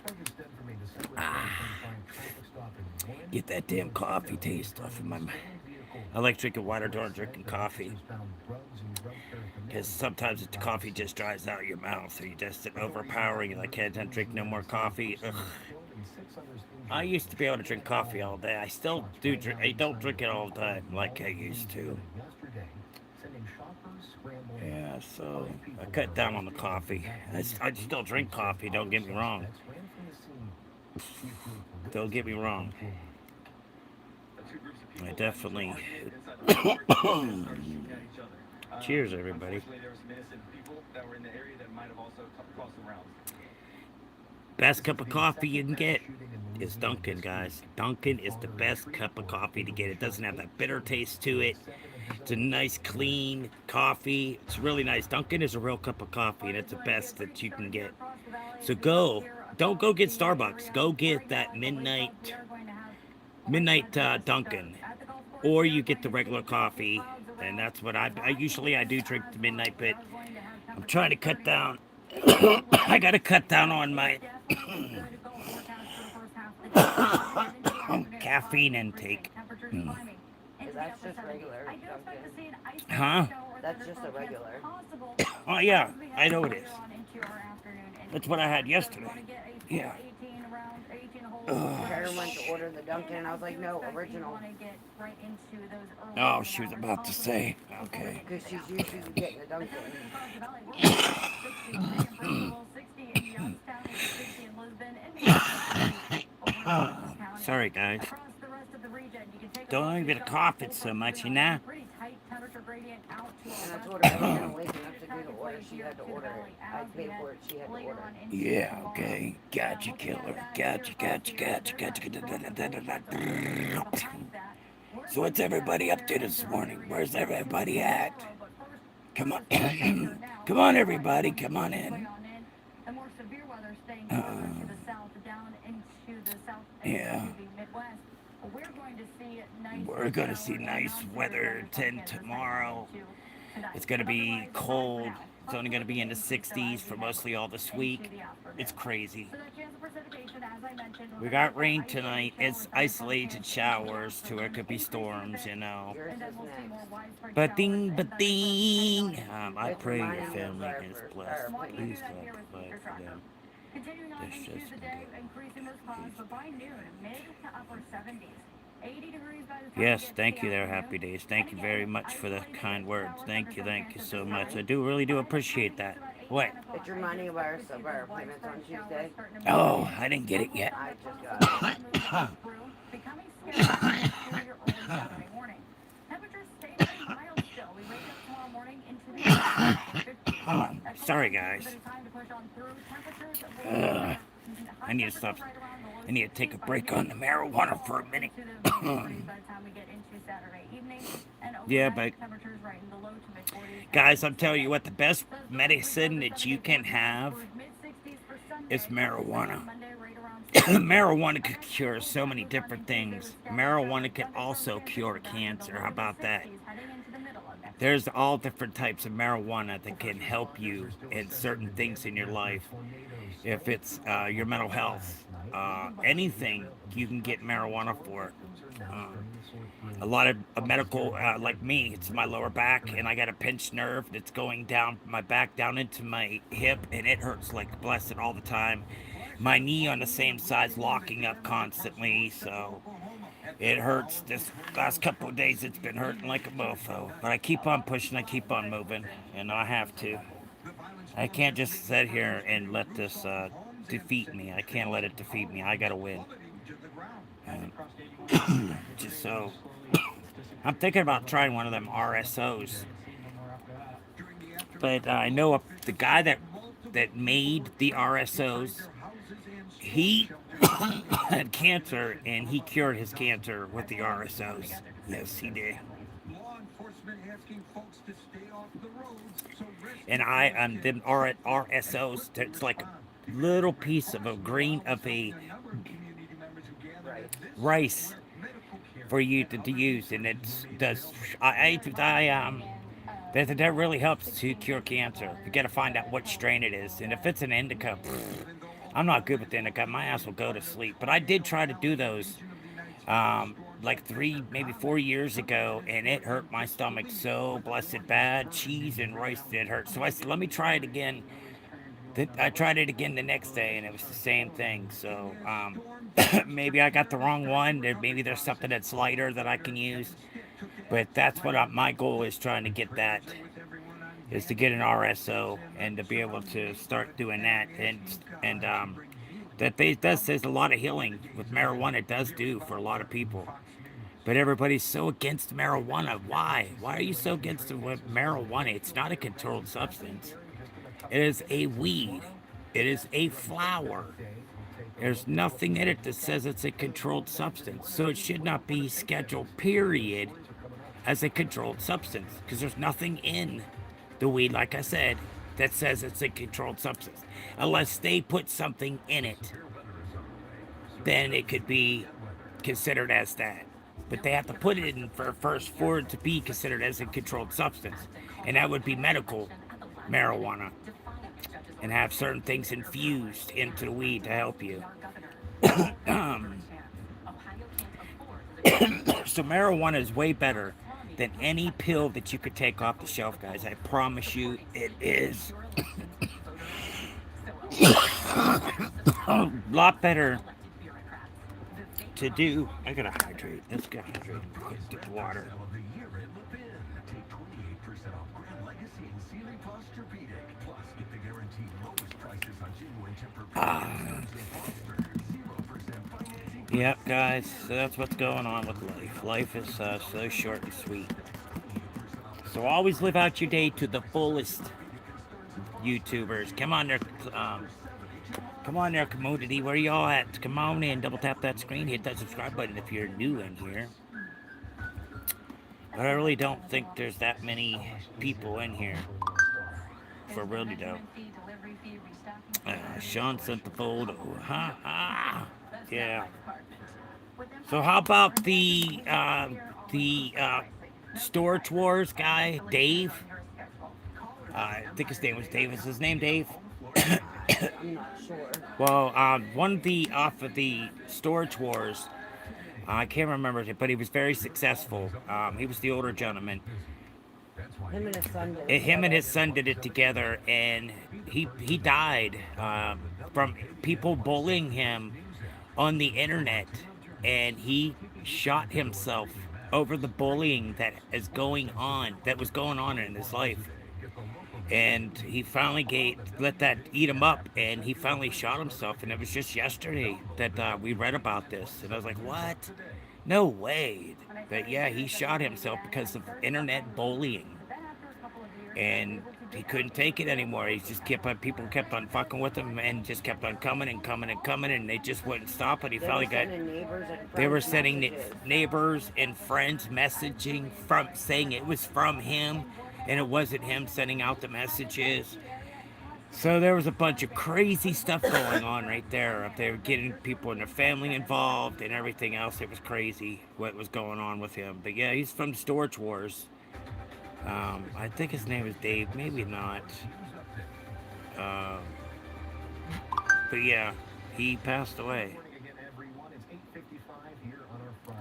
Charges stem from a December 2025 traffic stop in Warren. Get that damn coffee taste off of my mouth. I like drinking water during drinking coffee. Because sometimes the coffee just dries out your mouth, so you just overpowering. You're like, I can't drink no more coffee. Ugh. I used to be able to drink coffee all day. I still do drink. I don't drink it all the time like I used to. Yeah, so I cut down on the coffee. I still drink coffee. Don't get me wrong. Don't get me wrong. I definitely. Cheers, everybody. Best cup of coffee you can get is Dunkin', guys. Dunkin' is the best cup of coffee to get. It doesn't have that bitter taste to it. It's a nice, clean coffee. It's really nice. Dunkin' is a real cup of coffee, and it's the best that you can get. So don't go get Starbucks. Go get that midnight Dunkin', or you get the regular coffee, and that's what I usually I do drink the midnight, but I'm trying to cut down. I gotta cut down on my caffeine intake. That's just regular Dunkin'. Huh? That's just a regular. Oh yeah, I know it is. That's what I had yesterday. Yeah. Karen went to order the Dunkin', and I was like, no, original. Oh, she was about to say. Okay. Because she's usually getting the Dunkin'. Sorry, guys. Don't even cough it so much, you know? And I told her I wasn't awake enough to do the order. She had to order it. I paid for it. She had to order it. Yeah, okay. Gotcha, killer. Gotcha. So what's everybody up to this morning? Where's everybody at? Come on. Come on, everybody. Come on in. Yeah. We're going to see nice weather 10 tomorrow. It's going to be cold. It's only going to be in the 60s for mostly all this week. It's crazy. We got rain tonight. It's isolated showers to it could be storms, you know. But ding. I pray your family is blessed. Please God provide for them. This just increasing those clouds, but by noon, mid to upper 70s. 80 degrees by the time yes, thank you there, Happy Days. Thank you very much for the kind words. Thank you so much. I really do appreciate that. What? It's reminding of our appointments on Tuesday. Oh, I didn't get it yet. I just got it. Sorry, guys. I need to stop. I need to take a break on the marijuana for a minute. Yeah, but guys, I'm telling you what, the best medicine that you can have is marijuana. Marijuana could cure so many different things. Marijuana could also cure cancer. How about that? There's all different types of marijuana that can help you in certain things in your life. If it's your mental health, anything you can get marijuana for. Uh, a lot of medical, like me, it's my lower back, and I got a pinched nerve that's going down my back down into my hip, and it hurts like blessed all the time. My knee on the same side's locking up constantly, so it hurts. This last couple of days, it's been hurting like a mofo. But I keep on pushing, I keep on moving, and I have to. I can't just sit here and let this defeat me. I can't let it defeat me. I gotta win. And just so I'm thinking about trying one of them RSOs, but I know the guy that made the RSOs. He had cancer and he cured his cancer with the RSOs. Yes, he did. And them RSOs. It's like a little piece of a grain of a Right. rice for you to use, and it does. That really helps to cure cancer. You got to find out what strain it is, and if it's an indica, I'm not good with indica. My ass will go to sleep. But I did try to do those like 3, maybe 4 years ago, and it hurt my stomach so blessed bad. Cheese and rice did hurt. So I said, let me try it again. I tried it again the next day, and it was the same thing. So maybe I got the wrong one. Maybe there's something that's lighter that I can use. But that's what my goal is, trying to get that, is to get an RSO and to be able to start doing that, and that does says a lot of healing with marijuana. It does do for a lot of people. But everybody's so against marijuana. Why? Why are you so against marijuana? It's not a controlled substance. It is a weed. It is a flower. There's nothing in it that says it's a controlled substance. So it should not be scheduled, period, as a controlled substance. Because there's nothing in the weed, like I said, that says it's a controlled substance. Unless they put something in it, then it could be considered as that. But they have to put it in first for it to be considered as a controlled substance. And that would be medical marijuana. And have certain things infused into the weed to help you. um, so marijuana is way better than any pill that you could take off the shelf, guys. I promise you, it is a lot better to do. I gotta hydrate. Let's get hydrated. Get water. Ah. Yep, guys. So that's what's going on with life. Life is so short and sweet. So always live out your day to the fullest, YouTubers. Come on there. Come on there, community. Where y'all at? Come on in. Double tap that screen. Hit that subscribe button if you're new in here. But I really don't think there's that many people in here. For really, though. Sean sent the photo. Yeah. So how about the Storage Wars guy, Dave? I think his name was Dave. Is his name Dave? I'm not sure. Well, one of the off of the Storage Wars, I can't remember it, but he was very successful. He was the older gentleman. Him and his son did it. Him and his son did it together, and he died from people bullying him on the internet, and he shot himself over the bullying that was going on in his life. And he finally let that eat him up, and he finally shot himself. And it was just yesterday that we read about this, and I was like, what? No way. But yeah, he shot himself because of internet bullying, and he couldn't take it anymore. He just people kept on fucking with him, and just kept on coming and coming and coming, and they just wouldn't stop it. He finally got. They were sending neighbors and friends messaging saying it was from him, and it wasn't him sending out the messages. So there was a bunch of crazy stuff going on right there. They were getting people and their family involved and everything else. It was crazy what was going on with him. But yeah, he's from Storage Wars. I think his name is Dave. Maybe not. Um, but yeah, he passed away.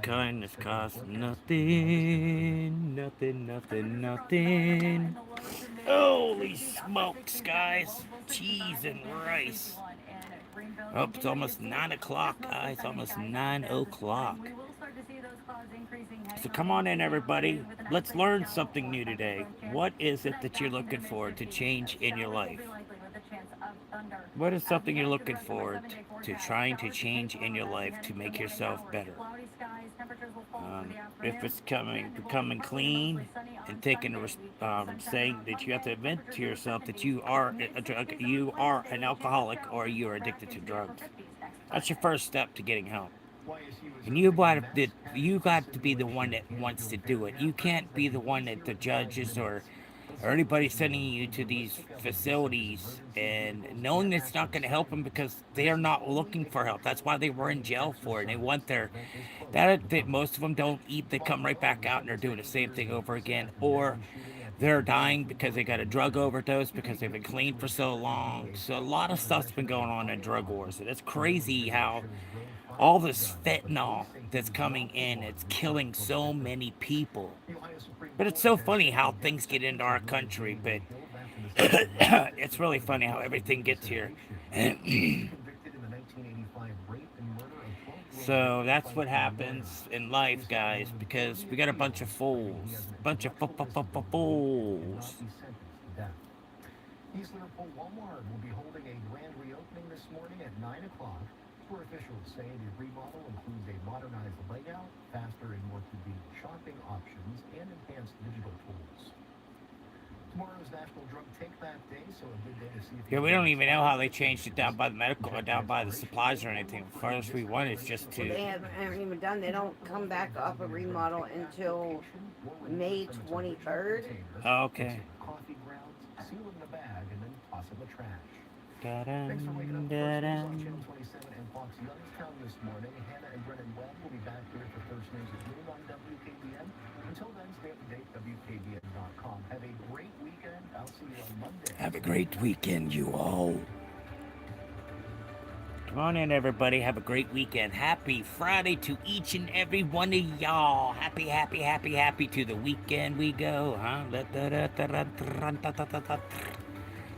Kindness costs nothing, nothing, nothing, nothing. Holy smokes, guys! Cheese and rice. Oh, it's almost 9 o'clock, guys. Almost 9 o'clock. So come on in, everybody. Let's learn something new today. What is it that you're looking for to change in your life? What is something you're looking forward to trying to change in your life to make yourself better? If it's becoming clean and saying that you have to admit to yourself that you are a drug, you are an alcoholic, or you are addicted to drugs. That's your first step to getting help. And you got to be the one that wants to do it. You can't be the one that the judges or anybody sending you to these facilities and knowing that it's not going to help them because they are not looking for help. That's why they were in jail for it. And they want that most of them don't eat. They come right back out and they're doing the same thing over again, or they're dying because they got a drug overdose because they've been clean for so long. So a lot of stuff's been going on in drug wars, and it's crazy how all this fentanyl that's coming in, it's killing so many people. But it's so funny how things get into our country, but it's really funny how everything gets here. So that's what happens in life, guys, because we got a bunch of fools. Bunch of fools. East Liverpool Walmart will be holding a grand reopening this morning at 9 o'clock, where officials say the remodel includes a modernized layout, faster and more convenient shopping options, and enhanced digital tools. Tomorrow is National Drug Take Back Day, so a good day to see if Yeah, we don't even know how they changed it down by the medical or down by the supplies or anything. The farthest we want is just to. They haven't even done. They don't come back off a remodel until May 23rd. Oh, okay. Coffee grounds, seal it in a bag, and then toss it in the trash. Thanks for Da-dum, waking up da-dum. on Channel 27 and Fox Youngstown this morning. Hannah and Brennan Webb will be back here for First News at noon on WKBN. Until then, stay up to date, WKBN.com. Have a great weekend. I'll see you on Monday. Have a great weekend, you all. Come on in, everybody. Have a great weekend. Happy Friday to each and every one of y'all. Happy, happy, happy, happy to the weekend we go, huh?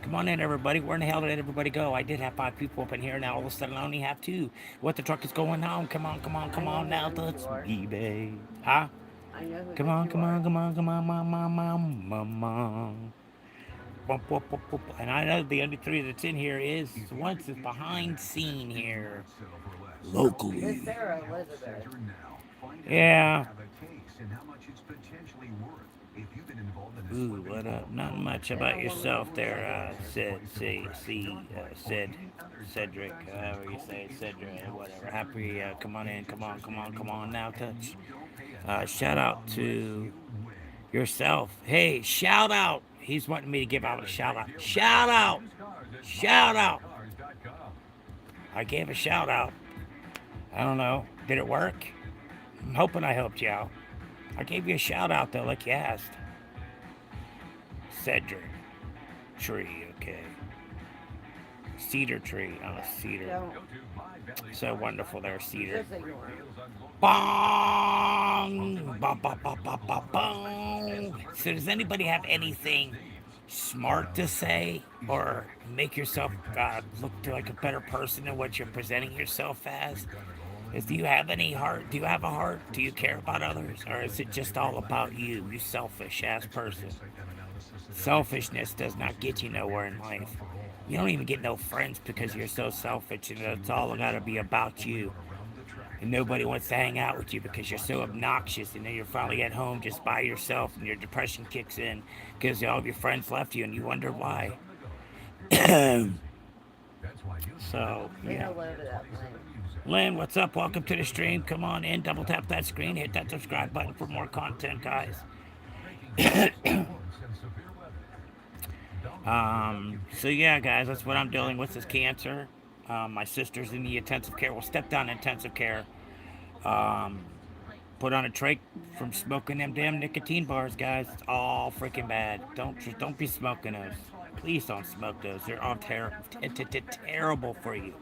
Come on in, everybody. Where in the hell did everybody go? I did have 5 people up in here. Now all of a sudden I only have 2. What the truck is going on? Come on, come on, come on now. Let's eBay. Huh? Come on, come on, come on, come on, mom. And I know the only 3 that's in here is once is behind scene here. Locally. Miss Sarah Elizabeth. Yeah. Ooh, what up? Not much about yourself there, Cedric, however you say it, Cedric, whatever. Happy, come on in, come on now, touch. Shout out to yourself. Hey, shout out. He's wanting me to give out a shout out. Shout out. Shout out. I gave a shout out. I don't know. Did it work? I'm hoping I helped you out. I gave you a shout out though, like you asked. Cedric. Tree, okay. Cedar tree. Oh, cedar. So wonderful there, cedar. Bong! Bong, bong, bong, bong, bong, bong. So does anybody have anything smart to say or make yourself look like a better person than what you're presenting yourself as? Do you have any heart? Do you have a heart? Do you care about others? Or is it just all about you, you selfish ass person? Selfishness does not get you nowhere in life. You don't even get no friends because you're so selfish, and it's all gotta be about you. And nobody wants to hang out with you because you're so obnoxious, and then you're finally at home just by yourself and your depression kicks in because all of your friends left you and you wonder why. So, yeah. Lynn, what's up? Welcome to the stream. Come on in, double tap that screen, hit that subscribe button for more content, guys. So yeah, guys, that's what I'm dealing with is cancer. My sister's in the intensive care. Well, stepped down intensive care. Um, Put on a trach from smoking them damn nicotine bars, guys. It's all freaking bad. Don't be smoking those. Please don't smoke those. They're all terrible for you.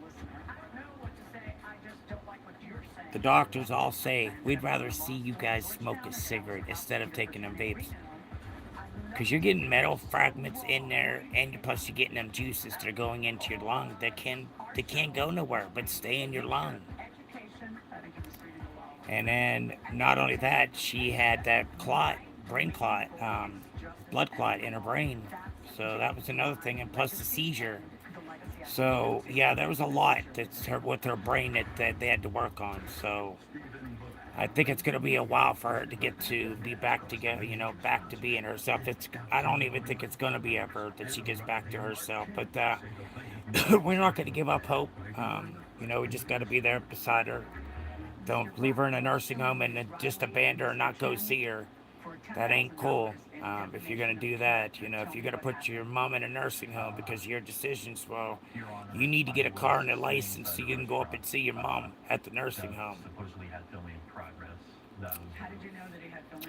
The doctors all say we'd rather see you guys smoke a cigarette instead of taking them vapes. Because you're getting metal fragments in there, and plus you're getting them juices that are going into your lung that can't go nowhere but stay in your lung. And then not only that, she had that clot, brain clot, blood clot in her brain. So that was another thing, and plus the seizure. So yeah, there was a lot that's her with her brain that they had to work on. So I think it's gonna be a while for her to get to be back together, back to being herself. I don't even think it's gonna be ever that she gets back to herself. But we're not gonna give up hope. We just gotta be there beside her. Don't leave her in a nursing home and then just abandon her and not go see her. That ain't cool. If you're gonna do that, if you're gonna put your mom in a nursing home because of your decisions, well, you need to get a car and a license so you can go up and see your mom at the nursing home.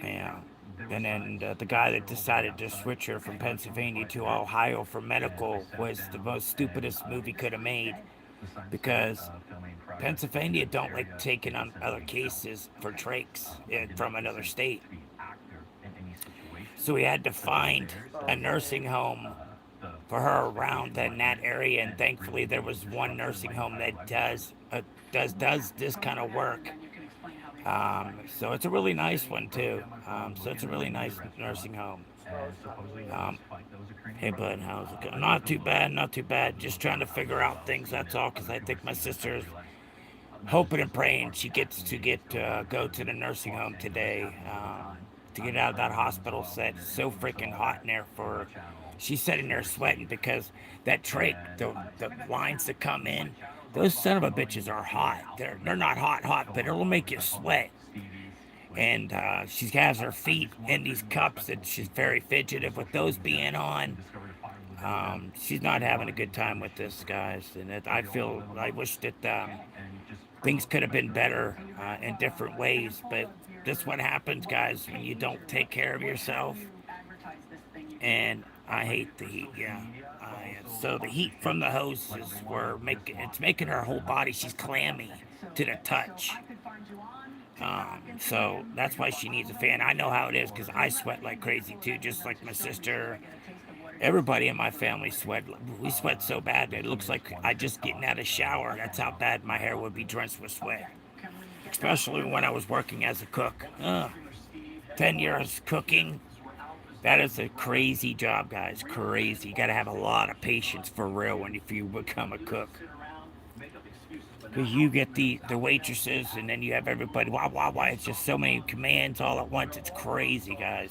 Yeah. And then the guy that decided to switch her from Pennsylvania to Ohio for medical was the most stupidest movie could have made because Pennsylvania don't like taking on other cases for trachs from another state. So we had to find a nursing home for her around in that area, and thankfully there was one nursing home that does this kind of work. So it's a really nice one too. So it's a really nice nursing home. Um, hey bud, how's it going? Not too bad, not too bad. Just trying to figure out things. That's all. Because I think my sister's hoping and praying she gets to go to the nursing home today to get out of that hospital set. It's so freaking hot in there for her. She's sitting there sweating because that trach, the lines that come in, those son of a bitches are hot. They're not hot, but it'll make you sweat. And she has her feet in these cups that she's very fidgetive with those being on. She's not having a good time with this, guys, and I wish that things could have been better in different ways. But this is what happens, guys, when you don't take care of yourself. And I hate the heat. Yeah. So the heat from the hoses it's making her whole body. She's clammy to the touch. So that's why she needs a fan. I know how it is because I sweat like crazy too, just like my sister. Everybody in my family sweat. We sweat so bad that it looks like I just getting out of shower. That's how bad my hair would be drenched with sweat. Especially when I was working as a cook. 10 years cooking. That is a crazy job, guys. Crazy. You got to have a lot of patience for real if you become a cook. Because you get the waitresses and then you have everybody. Wah, wah, wah. It's just so many commands all at once. It's crazy, guys.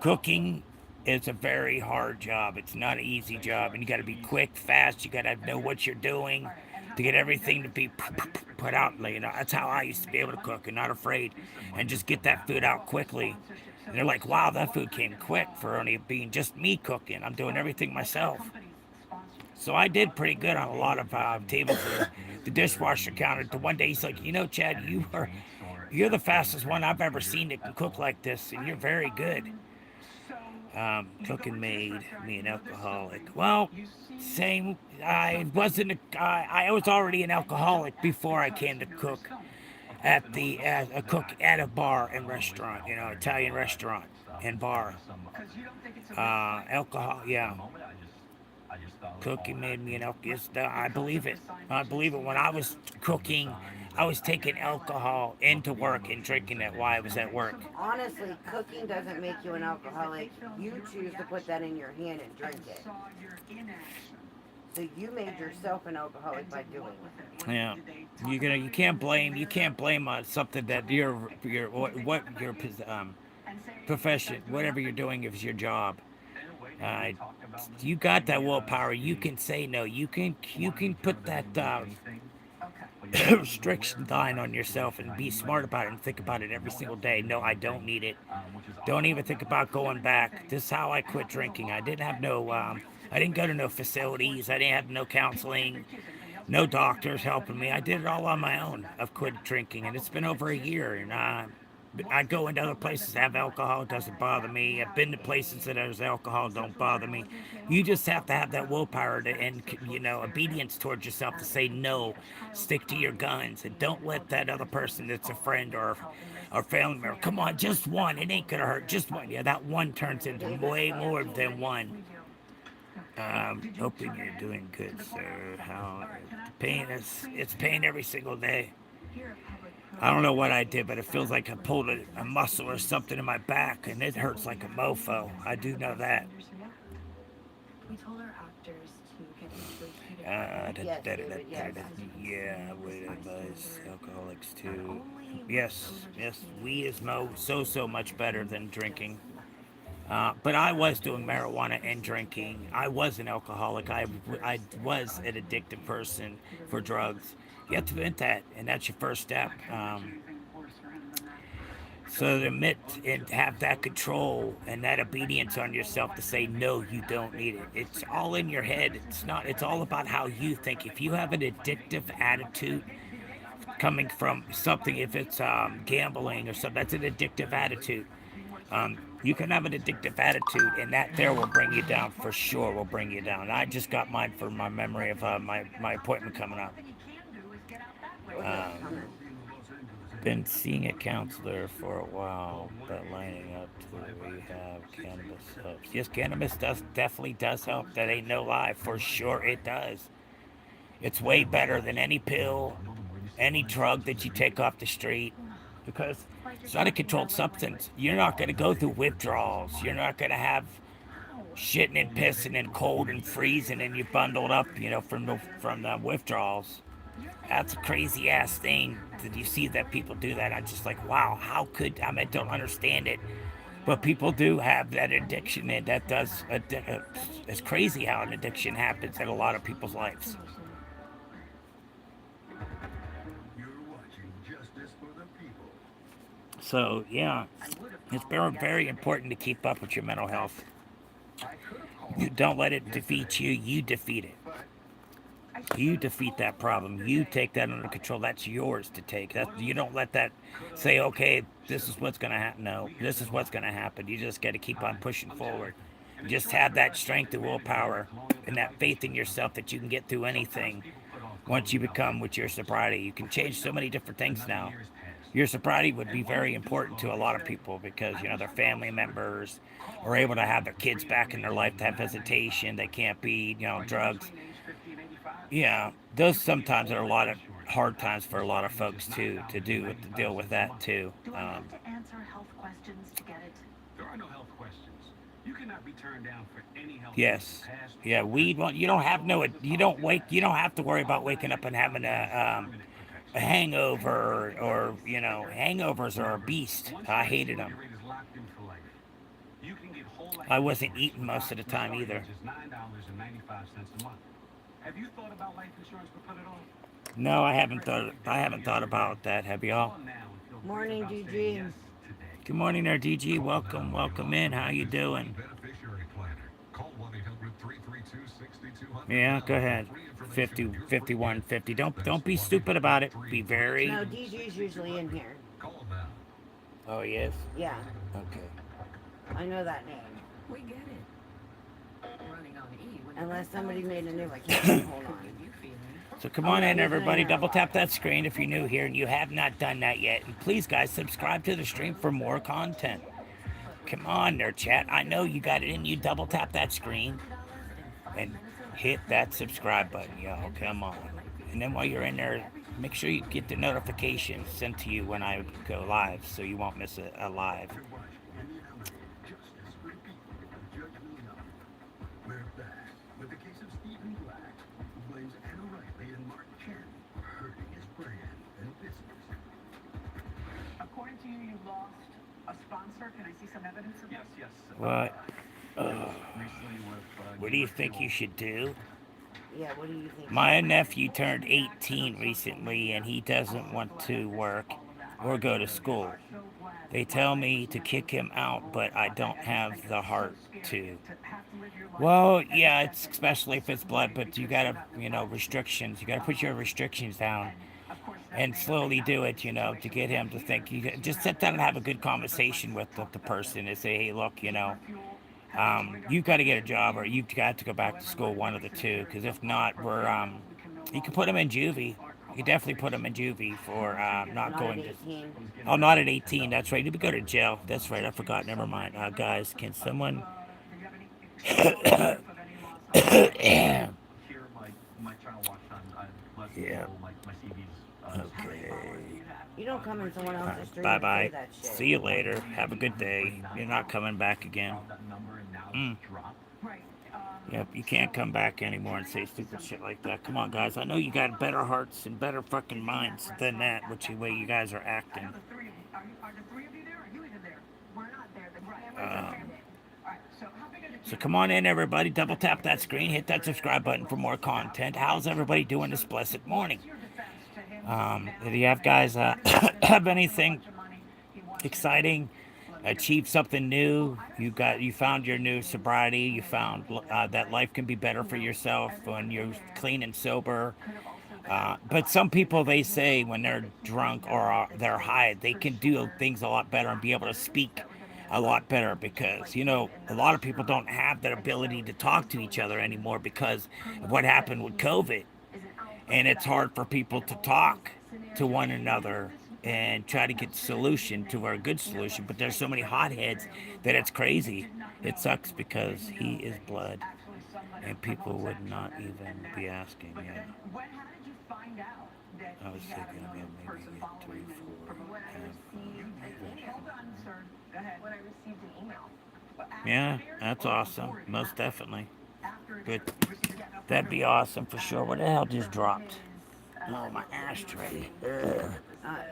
Cooking is a very hard job. It's not an easy job. And you got to be quick, fast. You got to know what you're doing to get everything to be put out. That's how I used to be able to cook and not afraid. And just get that food out quickly. And they're like, wow, that food came quick for only being just me cooking. I'm doing everything myself. So I did pretty good on a lot of tables for the dishwasher counter. The one day he's like, Chad, you're the fastest one I've ever seen that can cook like this, and you're very good. Cooking made me an alcoholic. Well, same. I wasn't. I was already an alcoholic before I came to cook a cook at a bar and restaurant. Italian restaurant and bar. Alcohol. Yeah. Cooking made me an alcoholic. I believe it. I believe it. When I was cooking, I was taking alcohol into work and drinking it while I was at work. Honestly, cooking doesn't make you an alcoholic. You choose to put that in your hand and drink it. So you made yourself an alcoholic by doing it. Yeah, you can't blame something that what your profession, whatever you're doing, is your job. Uh, you got that willpower. You can say no. You can put that restriction line on yourself and be smart about it and think about it every single day. No, I don't need it. Don't even think about going back. This is how I quit drinking. I didn't have no I didn't go to no facilities. I didn't have no counseling, no doctors helping me. I did it all on my own. I've quit drinking, and it's been over a year. And I go into other places that have alcohol. It doesn't bother me. I've been to places that there's alcohol. Don't bother me. You just have to have that willpower to, and obedience towards yourself to say no. Stick to your guns, and don't let that other person that's a friend or family member. Come on, just one. It ain't gonna hurt. Just one. Yeah, that one turns into way more than one. Hoping you're doing good, sir. How pain is? It's pain every single day. I don't know what I did, but it feels like I pulled a muscle or something in my back, and it hurts like a mofo. I do know that. Yes, David, yes. Yeah, I would advise alcoholics to. Yes, yes, weed is so much better than drinking. But I was doing marijuana and drinking. I was an alcoholic. I was an addicted person for drugs. You have to admit that, and that's your first step. So to admit and have that control and that obedience on yourself to say no, you don't need it. It's all in your head. It's not. It's all about how you think. If you have an addictive attitude coming from something, if it's gambling or something, that's an addictive attitude. You can have an addictive attitude, and that there will bring you down for sure. Will bring you down. I just got mine for my memory of my appointment coming up. What's up, Um, Connor? been seeing a counselor for a while, but lining up to rehab cannabis helps. Yes, cannabis definitely does help. That ain't no lie. For sure, it does. It's way better than any pill, any drug that you take off the street, because it's not a controlled substance. You're not going to go through withdrawals. You're not going to have shitting and pissing and cold and freezing and you're bundled up, from the withdrawals. That's a crazy ass thing. Did you see that people do that? I'm just like, wow, how could I don't understand it. But people do have that addiction, and that does. It's crazy how an addiction happens in a lot of people's lives. You're watching Justice for the People. So yeah, it's very very important to keep up with your mental health. You don't let it defeat you. You defeat it. You defeat that problem. You take that under control. That's yours to take. You don't let that say, okay, this is what's going to happen. No, this is what's going to happen. You just got to keep on pushing forward. Just have that strength and willpower and that faith in yourself that you can get through anything once you become with your sobriety. You can change so many different things now. Your sobriety would be very important to a lot of people because, their family members are able to have their kids back in their life to have visitation. They can't be, drugs. Yeah, those sometimes are a lot of hard times for a lot of folks too to deal with that too. There are no health questions. You cannot be turned down for any health Yes, issue, past, yeah, weed. You don't have no. You don't wake. You don't have to worry about waking up and having a hangover or hangovers are a beast. I hated them. I wasn't eating most of the time either. Have you thought about life insurance to put it on? No, I haven't thought. I haven't thought about that. Have y'all? Morning, DG. Good morning, there, DG. Welcome in. How you doing? Beneficiary planner. Call 1-800-332-6200. Yeah, go ahead. 50, 51, 50. Don't be stupid about it. Be very. No, DG's usually in here. Call them now. Oh yes. Yeah, Okay. I know that name. We get it. Running on E when Unless somebody made a new account. Hold on. you feel me? So come on in, everybody. Double tap that screen if you're new here and you have not done that yet. And please, guys, subscribe to the stream for more content. Come on there, chat. I know you got it in you. Double tap that screen and hit that subscribe button, yo. Come on. And then while you're in there, make sure you get the notifications sent to you when I go live so you won't miss a live. Justice for the People. Judge Leon. We're back with the case of Stephen Black, who blames Anna Riley and Mark Chen for hurting his brand and business. According to you, you lost a sponsor. Can I see some evidence of that? Yes. What? Recently with, What do you think you should do? Yeah, what do you think? My nephew turned 18 recently and he doesn't want to work. or go to school. They tell me to kick him out, but I don't have the heart to. Well, yeah, it's especially if it's blood, but you gotta, restrictions. You gotta put your restrictions down and slowly do it, to get him to think. You just sit down and have a good conversation with the person and say, hey, look, you've got to get a job or you've got to go back to school, one of the two, because if not, you can put him in juvie. You can definitely put him in juvie for not Not at going to. 18. Oh, not at 18. That's right. You would go to jail. That's right. I forgot. Never mind. Guys, can someone? Yeah. Okay. You don't come in someone else's stream Bye and say bye. that shit. See you later. Have a good day. You're not coming back again. Mm. Yep, you can't come back anymore and say stupid shit like that. Come on, guys. I know you got better hearts and better fucking minds than that, which way you guys are acting. Are the three of you there? Or are you even there? We're not there. The cameras Um, are turned in. All right. So how big are the so come on in, everybody. Double tap that screen. Hit that subscribe button for more content. How's everybody doing this blessed morning? Do you have guys have anything exciting? Achieve something new. You found your new sobriety. You found that life can be better for yourself when you're clean and sober. But some people, they say when they're drunk or they're high, they can do things a lot better and be able to speak a lot better because a lot of people don't have that ability to talk to each other anymore because of what happened with COVID, and it's hard for people to talk to one another and try to get a solution to a good solution. But there's so many hotheads that it's crazy. It sucks because he is blood, and people would not even be asking. Yeah. How did you find out that I was he had thinking another maybe person get three, following him? four, When I received an email. Hold on, sir. Go ahead. When I received an email. Yeah, that's awesome. Most definitely. After Good. you received it. That'd be awesome for sure. What the hell just dropped? Oh, my ashtray. Ugh.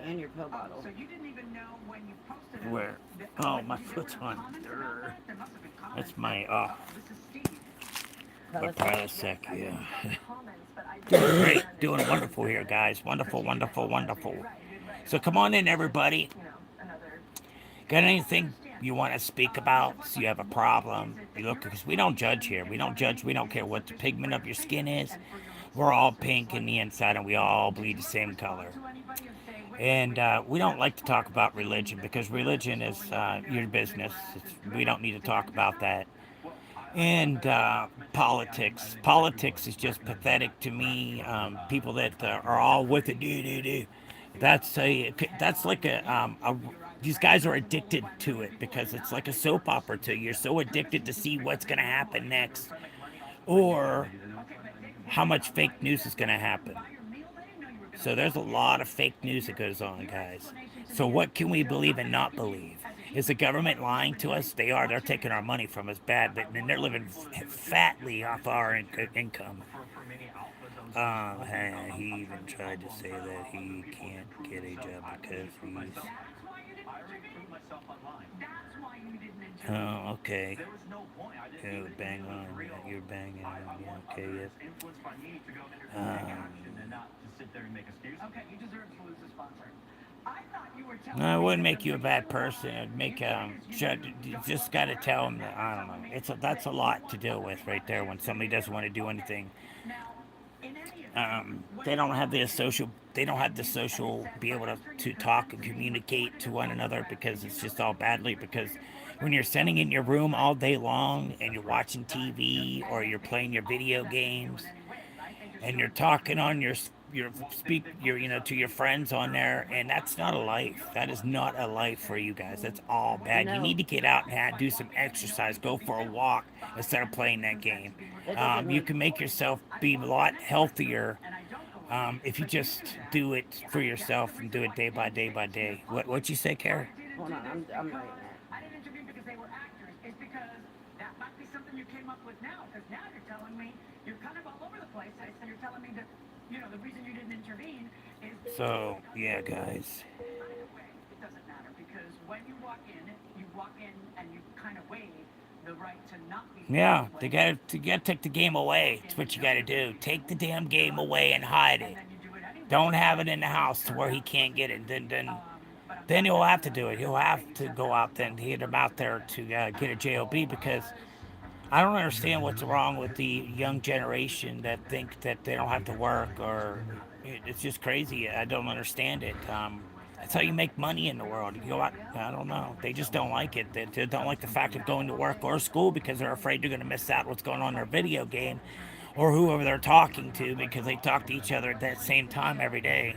And your pill bottle. So you didn't even know when you posted it. Where? Oh, my foot's on. Ugh. That's my, This is Steve. my Prilosec, yeah. Comments, but I Doing great. Doing wonderful here, guys. Wonderful, wonderful, wonderful. So come on in, everybody. another. Got anything you want to speak about? So you have a problem? You look, because we don't judge here. We don't judge. We don't care what the pigment of your skin is. We're all pink in the inside, and we all bleed the same color. And we don't like to talk about religion because religion is your business. We don't need to talk about that. And politics. Politics is just pathetic to me. People that are all with it, do. That's like a these guys are addicted to it because it's like a soap opera to you. You're so addicted to see what's going to happen next, or how much fake news is going to happen. So there's a lot of fake news that goes on, guys. So what can we believe and not believe? Is the government lying to us? They are. They're taking our money from us bad, but then they're living fatly off our income. He even tried to say that he can't get a job because he's. Oh, okay. You bang on. You're banging on. Yeah, okay, yes. Okay, you deserve to lose the sponsor. I thought you were telling No, it me wouldn't that make the you a reason bad why person. It'd make you you just got to tell them that I don't know. That's a lot to deal with right there when somebody doesn't want to do anything. Now, in any event, They don't have the social. They don't have the social be able to talk and communicate to one another because it's just all badly. Because when you're sitting in your room all day long and you're watching TV or you're playing your video games and you're talking on your to your friends on there, and that's not a life. That is not a life for you guys. That's all bad. You No. need to get out and do some exercise, go for a walk instead of playing that game. You can make yourself be a lot healthier if you just do it for yourself and do it day by day by day. What'd you say, Carrie? Hold on, I'm writing it. I didn't intervene because they were actors. It's because that might be something you came up with now. Because now you're telling me you're kind of all over the place. So you're telling me that the reason you didn't intervene is. So yeah, guys. Either way, it doesn't matter because when you walk in and you kind of waive the right to not be. Yeah, they gotta take the game away. That's what you gotta do. Take the damn game away and hide it. Don't have it in the house to where he can't get it. Then then he'll have to do it. He'll have to go out then to get him out there to get a job because I don't understand what's wrong with the young generation that think that they don't have to work or it's just crazy. I don't understand it. That's how you make money in the world. You go out, I don't know. They just don't like it. They don't like the fact of going to work or school because they're afraid they're going to miss out what's going on in their video game or whoever they're talking to because they talk to each other at that same time every day.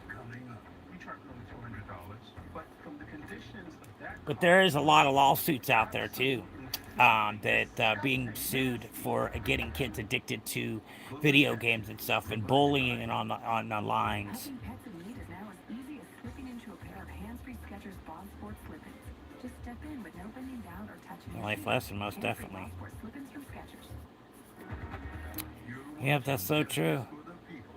Coming up, we charge only $200, but from the conditions of that But car, there it is a was lot of lawsuits out there too. absolutely That being sued for getting kids addicted to video games and stuff and bullying and on the lines. Having pets in need is now as easy as slipping into a pair of hands-free Skechers Bond Sport Slip-ins. Just step in with no bending down or touching your Life feet. lesson, most Hands-free definitely. Bond Sport Slip-ins from Skechers. Yep, that's so true. for the people.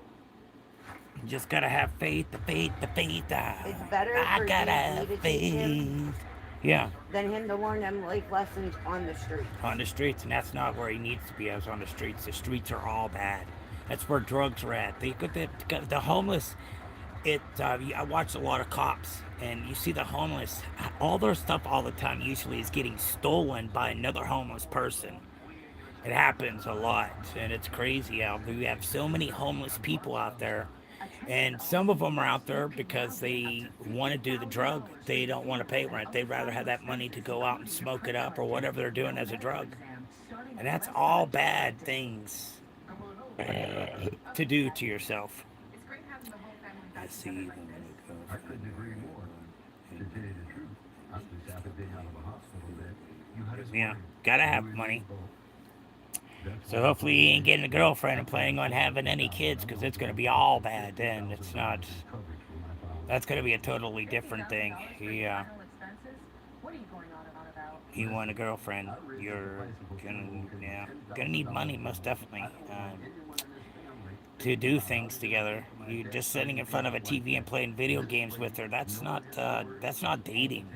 You just gotta have faith, the faith, the faith. It's better I for gotta me have to teach him faith. Yeah, than him to learn them life lessons on the street. on the streets, and that's not where he needs to be. As on the streets. The streets are all bad. That's where drugs are at. They got the homeless. I watch a lot of cops, and you see the homeless. All their stuff all the time usually is getting stolen by another homeless person. It happens a lot, and it's crazy out there. We have so many homeless people out there, and some of them are out there because they want to do the drug. They don't want to pay rent. They'd rather have that money to go out and smoke it up or whatever they're doing as a drug. And that's all bad things to do to yourself. It's great having the whole family I back see together them like this. I couldn't agree more. To tell you the truth, I'm just happy being out of the hospital that you had a Yeah, gotta have money. That's So hopefully he ain't getting a girlfriend and planning on having any kids because it's going to be all bad then. It's not. coverage for my father. That's going to be a totally different thing. $50,000 for He final expenses? What are you going on and on about? you want a girlfriend, you're gonna need money most definitely to do things together. You just sitting in front of a TV and playing video games with her. That's not dating.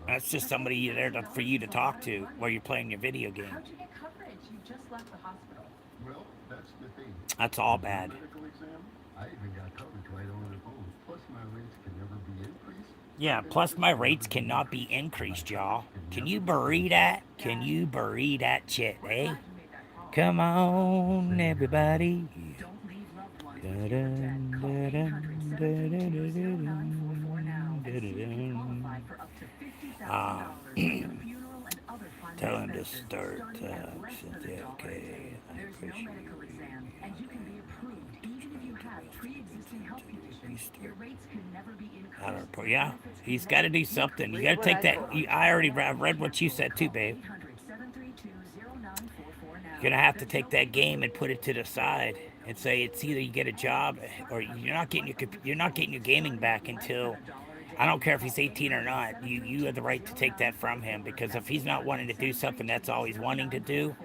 That's just somebody there for you to talk to while you're playing your video game. How'd you get coverage? You just left the hospital. Well, that's the thing. That's all bad. Medical exam, I even got coverage right over the phone. Plus, my rates can never be increased. Yeah, plus my rates cannot be increased, y'all. Can you bury that? Can you bury that shit, eh? Glad you made that call. Come on, everybody. Don't leave loved ones with fear of debt. Call 800-732-0944 now and see if you qualify for up to $50,000 for your funeral and other final Tell him to expenses, start, starting at less than Cynthia, $1 a okay, day. I There's no appreciate medical exam, and you can be approved even if you have pre-existing health conditions. Your rates can never be I don't increased. know. Yeah, he's got to do something. You got to take that. I read what you said too, babe. 800-732-0944 now. You're gonna have to take that game and put it to the side and say it's either you get a job or you're not getting your gaming back until I don't care if he's 18 or not. You have the right to take that from him because if he's not wanting to do something that's all he's wanting to do,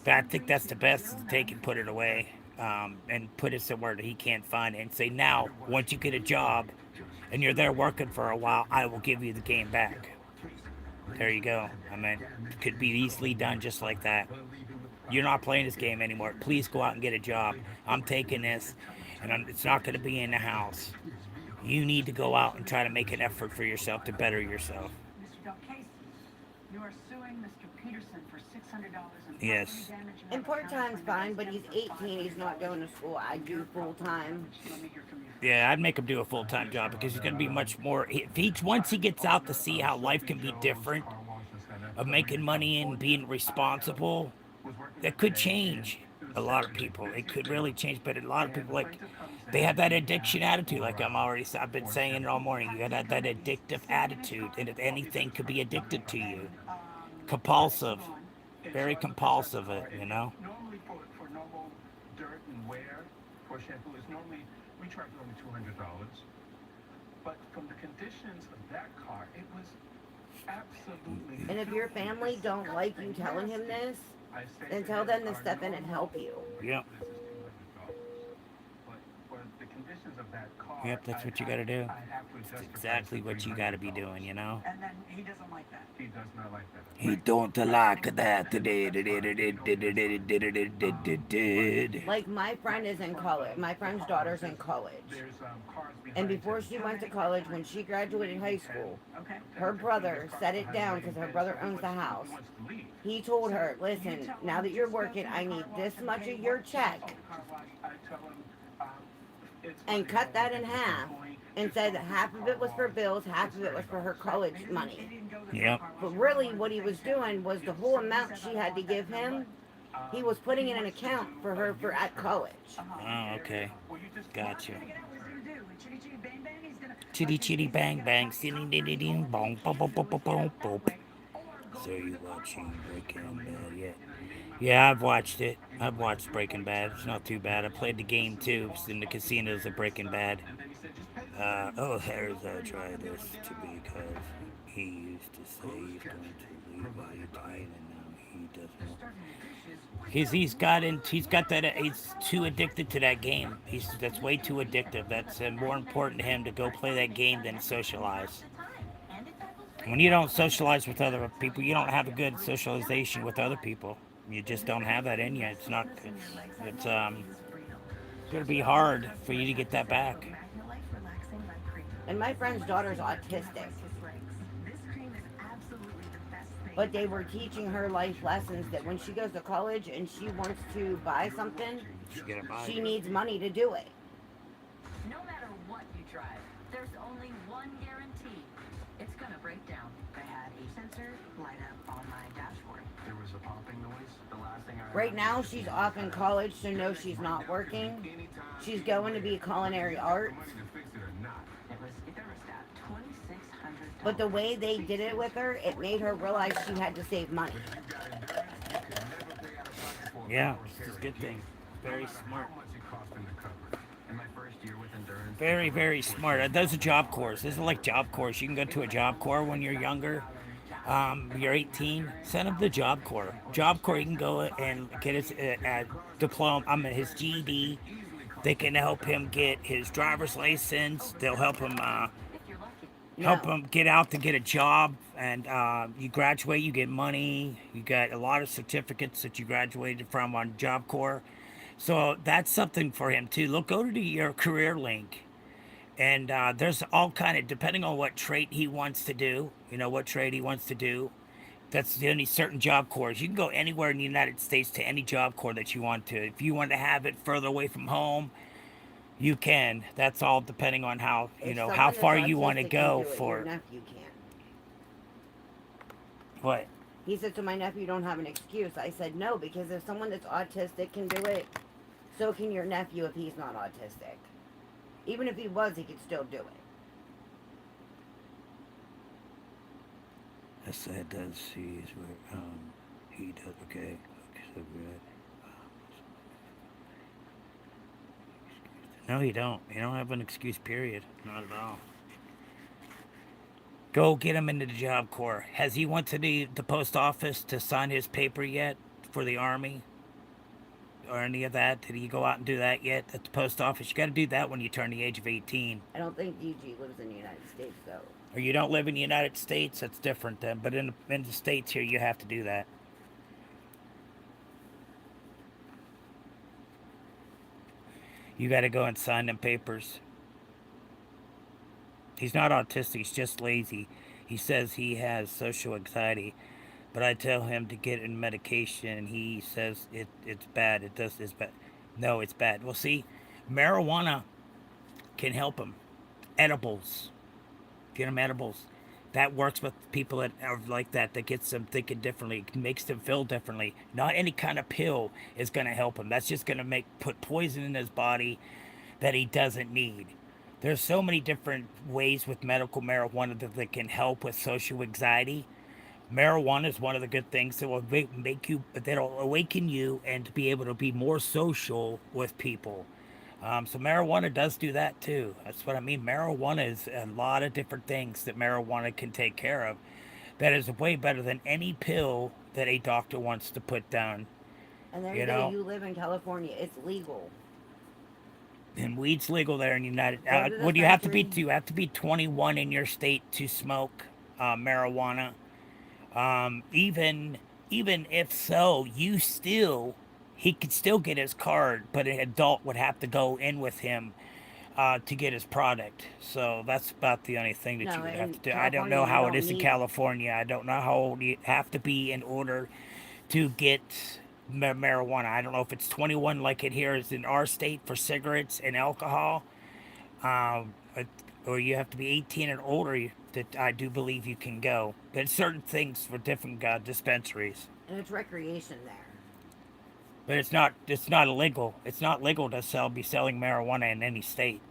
I think that's the best to take and put it away and put it somewhere that he can't find it and say now once you get a job and you're there working for a while, I will give you the game back. There you go. I mean, it could be easily done just like that. You're not playing this game anymore. Please go out and get a job. I'm taking this, and it's not going to be in the house. You need to go out and try to make an effort for yourself to better yourself. Mr. Del Casey, you are suing Mr. Peterson for $600 in Yes. property damage And other part-time's counseling fine, but he's against him for 18, he's not going to school. I do full-time. Let me hear from you. Yeah, I'd make him do a full-time job because he's going to be much more. Once he gets out to see how life can be different, of making money and being responsible, that could change a lot of people. It could really change, but a lot of people they have that addiction attitude. Like I've been saying it all morning. You got that addictive attitude, and if anything could be addicted to you. Compulsive, very compulsive. You know. Normally for normal dirt and wear, for shampoo, is normally we charge only $200. But from the conditions of that car, it was absolutely. And if your family don't like you telling him this, I say then to tell him, them to our step in and help you. Yeah. This is $200. But for the conditions of that car, Yep, that's what you got to do. I have to It's adjust the price exactly to what you got to be $300. doing, you know? And then he doesn't like that. He does not like that. He Right. don't like that. Like my friend is in college. My friend's daughter's in college. There's cars And behind before him. she went to college, when she graduated high school, Okay. her brother set it down because her brother owns the house. He told her, listen, now that you're working, I need this much of your check and cut that in half and said that half of it was for bills, half of it was for her college money. Yep. But really what he was doing was the whole amount she had to give him, he was putting in an account for her for at college. Oh, okay. Gotcha. Figure out what he's gonna do. With Chitty Chitty Bang Bang, he's gonna Chitty chitty bang bang, ding ding ding ding, bong, bong, bong, bong, bong, bong. So you watching Breaking Bad yet? Yeah, I've watched it. I've watched Breaking Bad. It's not too bad. I played the game too. It's in the casinos of Breaking Bad. Oh, there's try this to because he used to say he's going to leave AT&T and now he doesn't. He's got that he's too addicted to that game. That's way too addictive. That's more important to him to go play that game than socialize. When you don't socialize with other people, you don't have a good socialization with other people. You just don't have that in you. It's not. It's gonna be hard for you to get that back. And my friend's daughter's autistic. But they were teaching her life lessons that when she goes to college and she wants to buy something, she needs money to do it. No matter what you drive, there's only one guarantee. It's gonna break down. I had a sensor light up on my dashboard. There was a popping noise. The last thing I Right now she's off in college, so no, she's not working. She's going to be culinary arts. It was a thermostat, $2,600. But the way they did it with her, it made her realize she had to save money. Yeah, it's a good thing. Very smart. How much it cost him to cover? In my first year with endurance. Very, very smart. There's a job course. This is like job course. You can go to a job corps when you're younger. You're 18. Send him to job corps. Job corps, you can go and get his diploma. His GED. They can help him get his driver's license. They'll help him get out to get a job. And you graduate, you get money. You got a lot of certificates that you graduated from on Job Corps. So that's something for him too. Go to your career link. And there's all kind of, depending on what trade he wants to do, what trade he wants to do. That's the only certain job corps. You can go anywhere in the United States to any job corps that you want to. If you want to have it further away from home, you can. That's all depending on how, how far you want to go for. Your nephew can. What? He said to my nephew, you don't have an excuse. I said, no, because if someone that's autistic can do it, so can your nephew if he's not autistic. Even if he was, he could still do it. I said, does he is where, he does, okay, so good. No, you don't. You don't have an excuse, period. Not at all. Go get him into the Job Corps. Has he went to the post office to sign his paper yet for the Army? Or any of that? Did he go out and do that yet at the post office? You got to do that when you turn the age of 18. I don't think DG lives in the United States, though. Or you don't live in the United States, that's different then. But in the States here, you have to do that. You got to go and sign them papers. He's not autistic, he's just lazy. He says he has social anxiety. But I tell him to get in medication, and he says it's bad. It's bad. No, it's bad. Well, see, marijuana can help him. Edibles. Get him edibles. That works with people that are like that gets them thinking differently, makes them feel differently. Not any kind of pill is going to help him. That's just going to put poison in his body that he doesn't need. There's so many different ways with medical marijuana that can help with social anxiety. Marijuana is one of the good things that will that'll awaken you and to be able to be more social with people. So marijuana does do that too. That's what I mean. Marijuana is a lot of different things that marijuana can take care of. That is way better than any pill that a doctor wants to put down. And there you go. You live in California. It's legal. And weed's legal there in the United. Go to the What do you have to be? dispensary. You have to be 21 in your state to smoke marijuana. Even if so, you still he could still get his card, but an adult would have to go in with him to get his product. So that's about the only thing that you No, would have in to do. I don't California, know you how it don't is in need. California. I don't know how old you have to be in order to get marijuana. I don't know if it's 21 like it here is in our state for cigarettes and alcohol, um, or you have to be 18 and older. That I do believe you can go. There's certain things for different dispensaries, And it's recreation there. but it's not illegal. It's not legal to be selling marijuana in any state.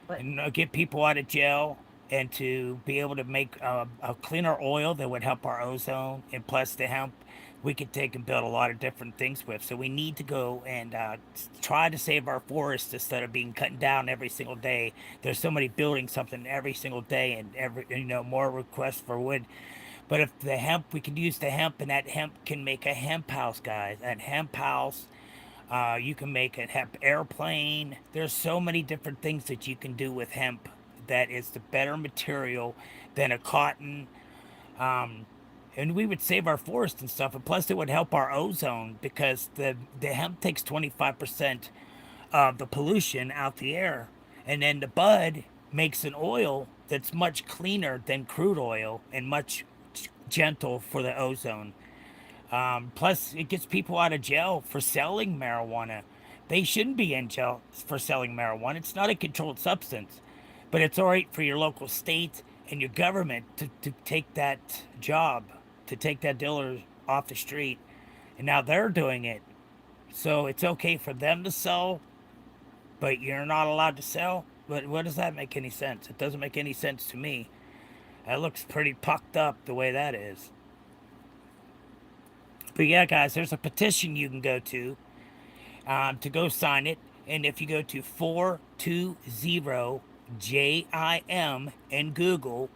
But And get people out of jail and to be able to make a cleaner oil that would help our ozone, and plus the hemp we could take and build a lot of different things with. So we need to go and try to save our forests instead of being cut down every single day. There's somebody building something every single day, and more requests for wood. But if the hemp, we could use the hemp, and that hemp can make a hemp house, guys. And hemp house, you can make a hemp airplane. There's so many different things that you can do with hemp that is the better material than a cotton. Um, and we would save our forest and stuff. And plus, it would help our ozone because the hemp takes 25% of the pollution out the air. And then the bud makes an oil that's much cleaner than crude oil and much gentle for the ozone. Plus, it gets people out of jail for selling marijuana. They shouldn't be in jail for selling marijuana. It's not a controlled substance, but it's all right for your local state and your government to take that job, to take that dealer off the street. And now they're doing it. So it's okay for them to sell, but you're not allowed to sell. But what does that make any sense? It doesn't make any sense to me. That looks pretty pucked up the way that is. But yeah, guys, there's a petition you can go to go sign it. And if you go to 420 JIM in Google,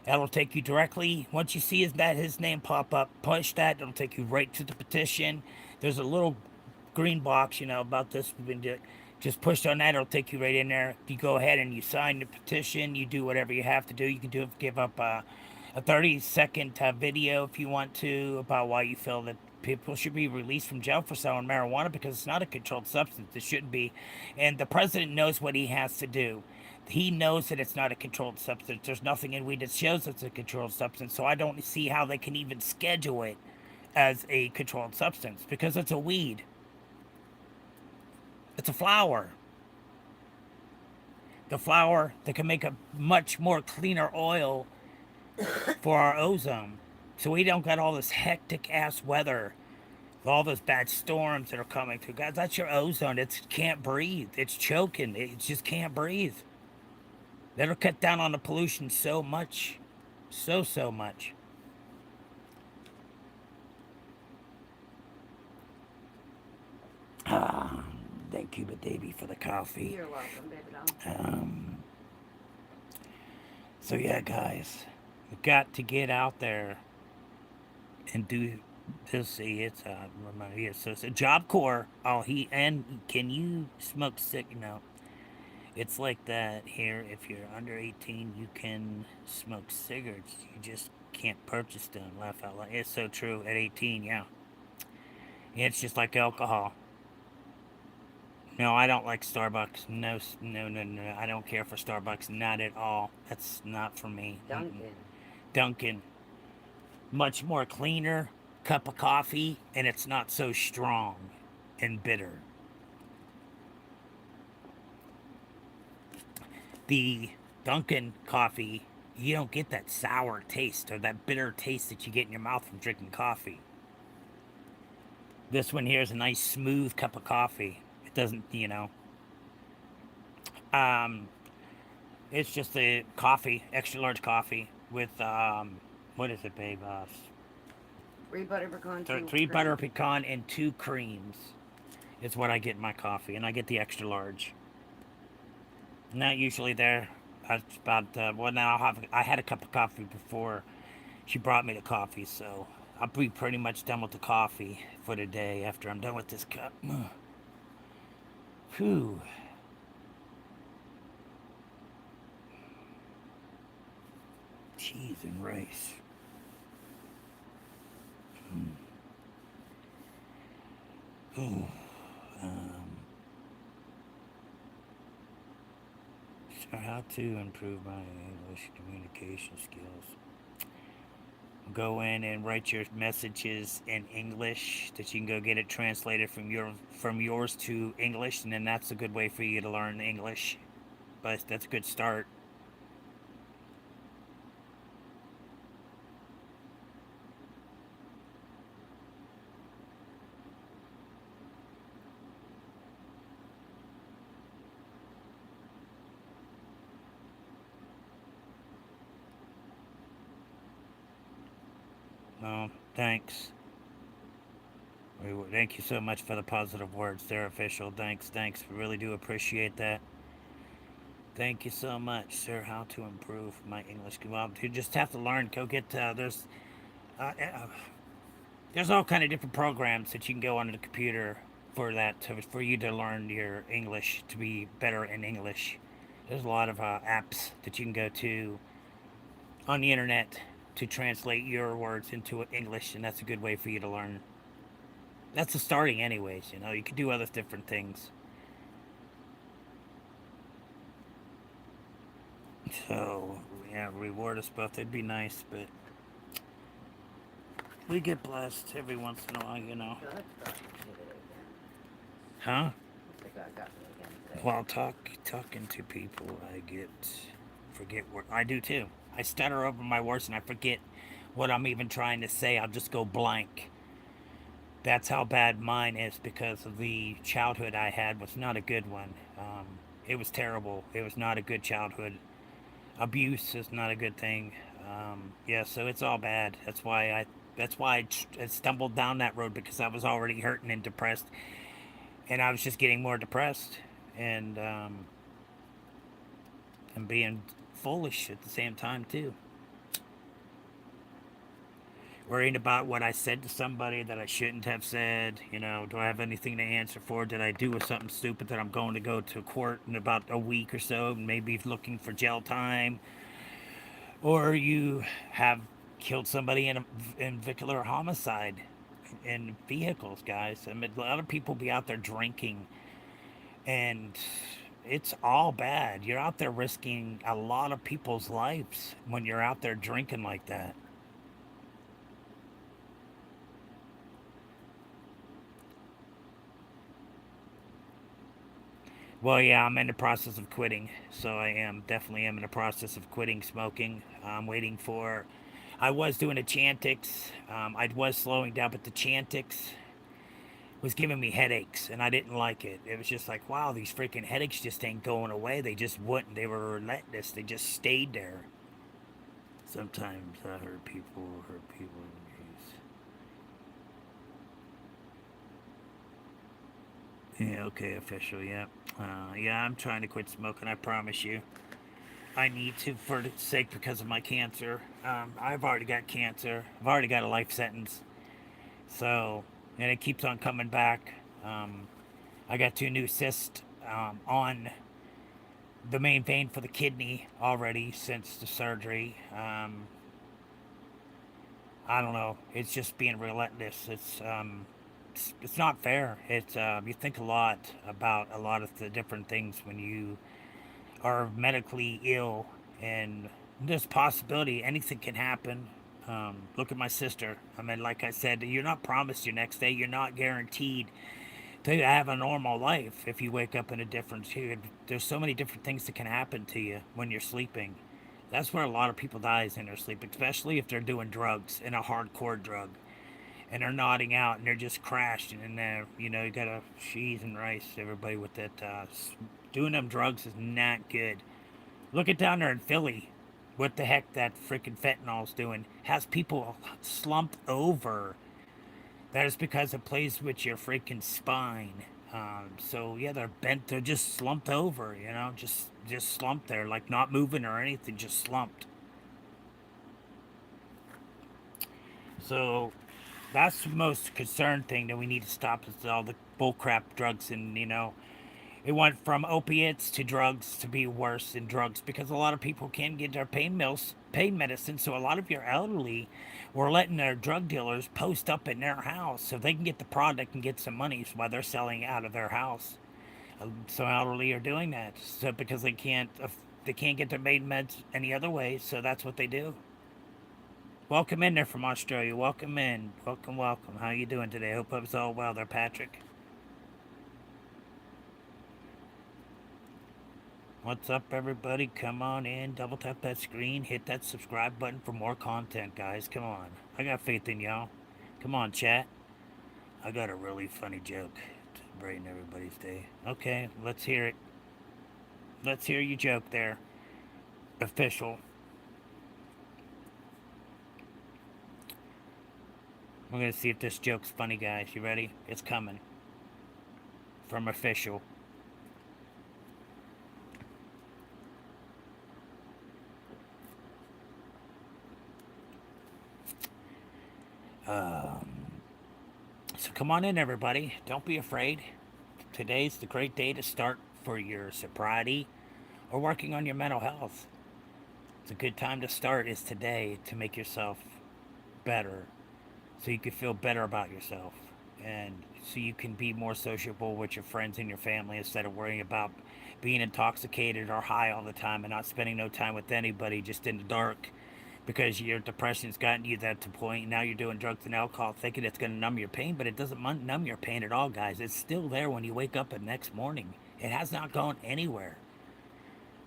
that'll take you directly. Once you see his name pop up, push that. It'll take you right to the petition. There's a little green box, about this. Just push on that. It'll take you right in there. You go ahead and you sign the petition. You do whatever you have to do. You can give up a 30-second video if you want to about why you feel that people should be released from jail for selling marijuana because it's not a controlled substance. It shouldn't be. And the president knows what he has to do. He knows that it's not a controlled substance. There's nothing in weed that shows it's a controlled substance. So I don't see how they can even schedule it as a controlled substance because it's a weed. It's a flower. The flower that can make a much more cleaner oil for our ozone. So we don't got all this hectic ass weather, all those bad storms that are coming through. Guys, that's your ozone. It can't breathe. It's choking. It just can't breathe. That'll cut down on the pollution so much. So much. Ah, thank you, Davey, for the coffee. You're welcome, baby doll. So yeah, guys, we got to get out there and do this. See, it's yeah, so it's a Job Corps. Oh, can you smoke sick? No, it's like that here. If you're under 18, you can smoke cigarettes. You just can't purchase them. Laugh out loud. It's so true. At 18, yeah. It's just like alcohol. No, I don't like Starbucks. No, no, no, no. I don't care for Starbucks. Not at all. That's not for me. Dunkin'. Dunkin'. Much more cleaner cup of coffee, and it's not so strong and bitter. The Dunkin' coffee, you don't get that sour taste or that bitter taste that you get in your mouth from drinking coffee. This one here is a nice smooth cup of coffee. It doesn't, it's just a coffee, extra large coffee with, what is it, babe? 3 butter pecan, 2 Three cream. butter pecan and 2 creams is what I get in my coffee, and I get the extra large. Not usually there. That's about, now I had a cup of coffee before she brought me the coffee, so I'll be pretty much done with the coffee for the day after I'm done with this cup. Whew. cheese and rice. Ooh. Um, so how to improve my English communication skills? Go in and write your messages in English that you can go get it translated from yours to English, and then that's a good way for you to learn English. But that's a good start. No, thanks. Thank you so much for the positive words there, official. Thanks. We really do appreciate that. Thank you so much, sir. How to improve my English? Well, you just have to learn. Go get there's all kind of different programs that you can go on the computer for for you to learn your English to be better in English. There's a lot of apps that you can go to on the internet to translate your words into English, and that's a good way for you to learn. That's the starting, anyways. You know, you could do other different things. So yeah, reward us both. It'd be nice, but we get blessed every once in a while, you know. God got me today again. Huh? The God got me again today. While talking to people, I forget what I do too. I stutter over my words and I forget what I'm even trying to say. I'll just go blank. That's how bad mine is because of the childhood I had was not a good one. It was terrible. It was not a good childhood. Abuse is not a good thing. Yeah, so it's all bad. That's why I stumbled down that road because I was already hurting and depressed, and I was just getting more depressed and being foolish at the same time too. Worrying about what I said to somebody that I shouldn't have said. You know, do I have anything to answer for? Did I do something stupid that I'm going to go to court in about a week or so? Maybe looking for jail time, or you have killed somebody in vehicular homicide in vehicles, guys. I mean, a lot of people be out there drinking, and it's all bad. You're out there risking a lot of people's lives when you're out there drinking like that. Well, yeah, I'm in the process of quitting, so I am definitely am in the process of quitting smoking. I'm waiting for. I was doing a Chantix. I was slowing down, but the Chantix was giving me headaches, and I didn't like it. It was just like, wow, these freaking headaches just ain't going away. They just wouldn't. They were relentless. They just stayed there. Sometimes I hurt people. Hurt people. Yeah, okay, official. Yeah, yeah. I'm trying to quit smoking. I promise you. I need to for the sake because of my cancer. I've already got cancer. I've already got a life sentence. So, and it keeps on coming back. I got two new cysts on the main vein for the kidney already since the surgery. I don't know. It's just being relentless. It's not fair. It's you think a lot about a lot of the different things when you are medically ill, and there's possibility anything can happen. Look at my sister. I mean, like I said, you're not promised your next day. You're not guaranteed to have a normal life if you wake up in a different. There's so many different things that can happen to you when you're sleeping. That's where a lot of people die is in their sleep, especially if they're doing drugs and a hardcore drug, and they're nodding out and they're just crashing and they're, you gotta cheese and rice everybody with that. Doing them drugs is not good. Look at down there in Philly. What the heck that freaking fentanyl's doing? Has people slumped over. That is because it plays with your freaking spine. So yeah, they're bent. They're just slumped over. Just slumped there, like not moving or anything, just slumped. So that's the most concerned thing that we need to stop is all the bullcrap drugs and It went from opiates to drugs to be worse than drugs because a lot of people can't get their pain medicine. So a lot of your elderly were letting their drug dealers post up in their house so they can get the product and get some money while they're selling out of their house. So elderly are doing that so because they can't get their main meds any other way. So that's what they do. Welcome in there from Australia. Welcome in. Welcome, welcome. How you doing today? Hope it's all well there, Patrick. What's up, everybody? Come on in. Double tap that screen. Hit that subscribe button for more content, guys. Come on. I got faith in y'all. Come on, chat. I got a really funny joke to brighten everybody's day. Okay, let's hear it. Let's hear your joke there. Official. We're going to see if this joke's funny, guys. You ready? It's coming. From official. So come on in, everybody. Don't be afraid. Today's the great day to start for your sobriety or working on your mental health. It's a good time to start is today to make yourself better so you can feel better about yourself and so you can be more sociable with your friends and your family instead of worrying about being intoxicated or high all the time and not spending no time with anybody just in the dark because your depression's gotten you that to point. Now you're doing drugs and alcohol thinking it's going to numb your pain, but it doesn't numb your pain at all, guys. It's still there when you wake up the next morning. It has not gone anywhere.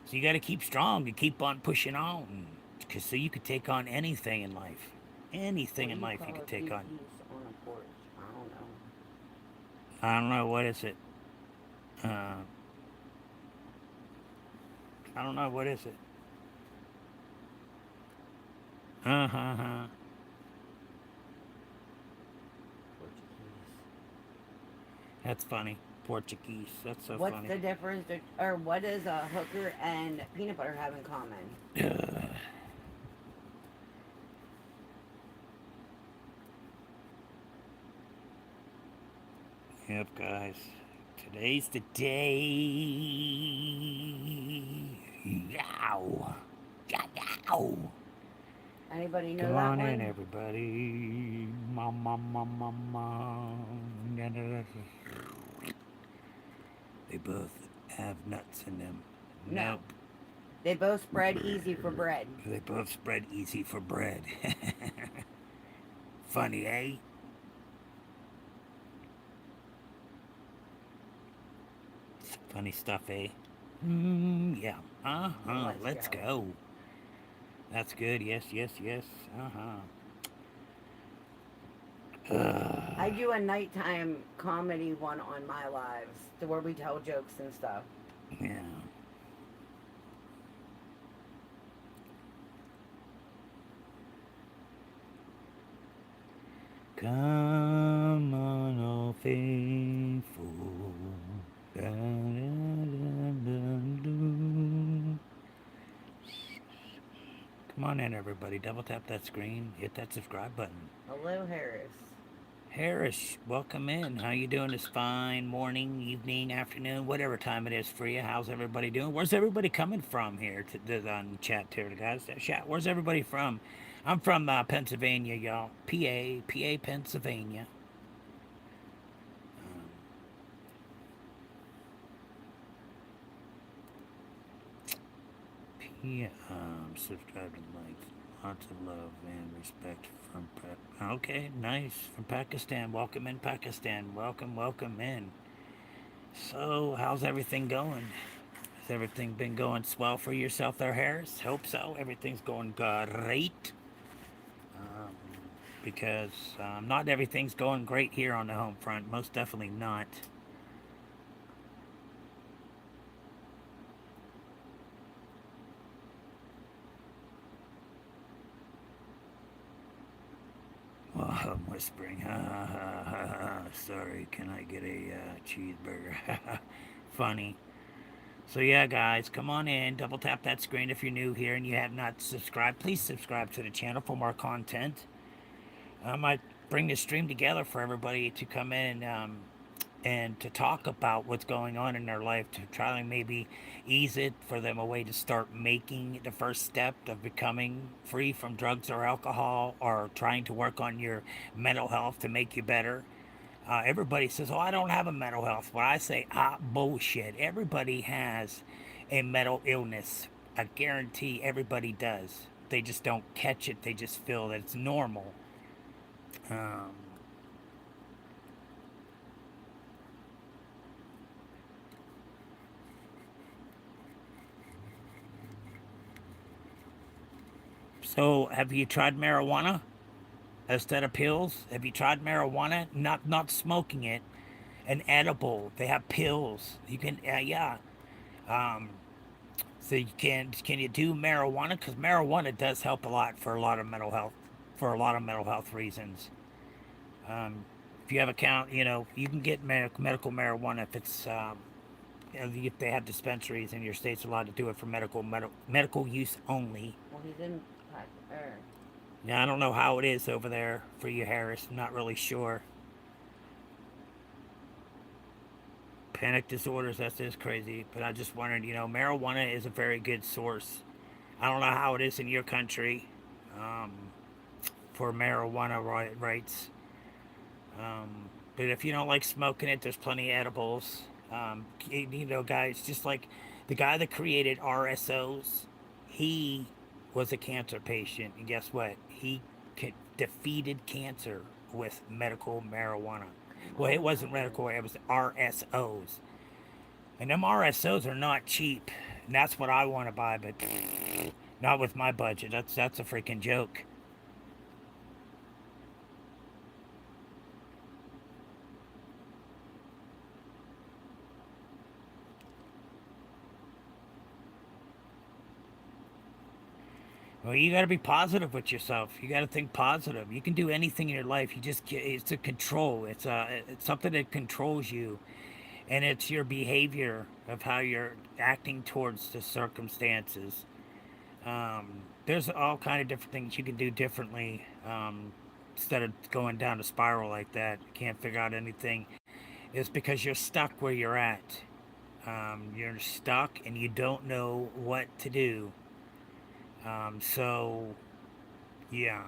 So you got to keep strong and keep on pushing on, because so you could take on anything in life. Anything What in do you life you call could a take few on. keys on a porch? I don't know. I don't know, what is it? Uh, I don't know, what is it? Uh-huh. Portuguese. That's funny. Portuguese. That's so What's funny. the difference, or what does a hooker and peanut butter have in common? Yep, guys. Today's the day. Yow. Yow. Anybody know Come that on in, one? everybody. Mama. They both have nuts in them. No. Nope. They both spread easy for bread. They both spread easy for bread. Funny, eh? Funny stuff, eh? Yeah. Let's Let's go. go. That's good. Yes, yes, yes. I do a nighttime comedy one on my lives, to where we tell jokes and stuff. Yeah. Come on, oh faithful. Come on in, everybody. Double tap that screen. Hit that subscribe button. Hello, Harris. Harris, welcome in. How you doing this fine morning, evening, afternoon, whatever time it is for you? How's everybody doing? Where's everybody coming from here on chat here, guys? Chat. Where's everybody from? I'm from Pennsylvania, y'all. PA, Pennsylvania. Subscribe and like. Lots of love and respect from okay, nice. From Pakistan. Welcome in, Pakistan. Welcome, welcome in. So, how's everything going? Has everything been going swell for yourself there, Harris? Hope so. Everything's going great. Um, because not everything's going great here on the home front. Most definitely not. Oh, I'm whispering. Ha ha ha ha ha. Sorry, can I get a cheeseburger? Funny. So yeah, guys, come on in. Double tap that screen if you're new here and you have not subscribed. Please subscribe to the channel for more content. I might bring this stream together for everybody to come in and and to talk about what's going on in their life, to try and maybe ease it for them, a way to start making the first step of becoming free from drugs or alcohol, or trying to work on your mental health to make you better. Everybody says, "Oh, I don't have a mental health." But I say, bullshit. Everybody has a mental illness. I guarantee everybody does. They just don't catch it. They just feel that it's normal. Um, so, have you tried marijuana instead of pills? Have you tried marijuana? Not smoking it. An edible. They have pills. You can, yeah. Um, So can you do marijuana? Because marijuana does help a lot for a lot of mental health, for a lot of mental health reasons. Um, if you have a count, you can get medical marijuana if it's if they have dispensaries and your state's allowed to do it for medical use only. Well, he's in er, Now I don't know how it is over there for you, Harris. I'm not really sure. Panic disorders, that's just crazy. But I just wondered, marijuana is a very good source. I don't know how it is in your country. Um, for marijuana rights. But if you don't like smoking it, there's plenty of edibles. Guys, just like the guy that created RSOs, he was a cancer patient, and guess what? He defeated cancer with medical marijuana. Well, it wasn't medical; it was RSOs, and them RSOs are not cheap. And that's what I want to buy, but not with my budget. That's a freaking joke. Well, you got to be positive with yourself. You got to think positive. You can do anything in your life. It's a control. It's something that controls you, and it's your behavior of how you're acting towards the circumstances. There's all kind of different things you can do differently, instead of going down a spiral like that. You can't figure out anything. It's because you're stuck where you're at. You're stuck and you don't know what to do. So yeah,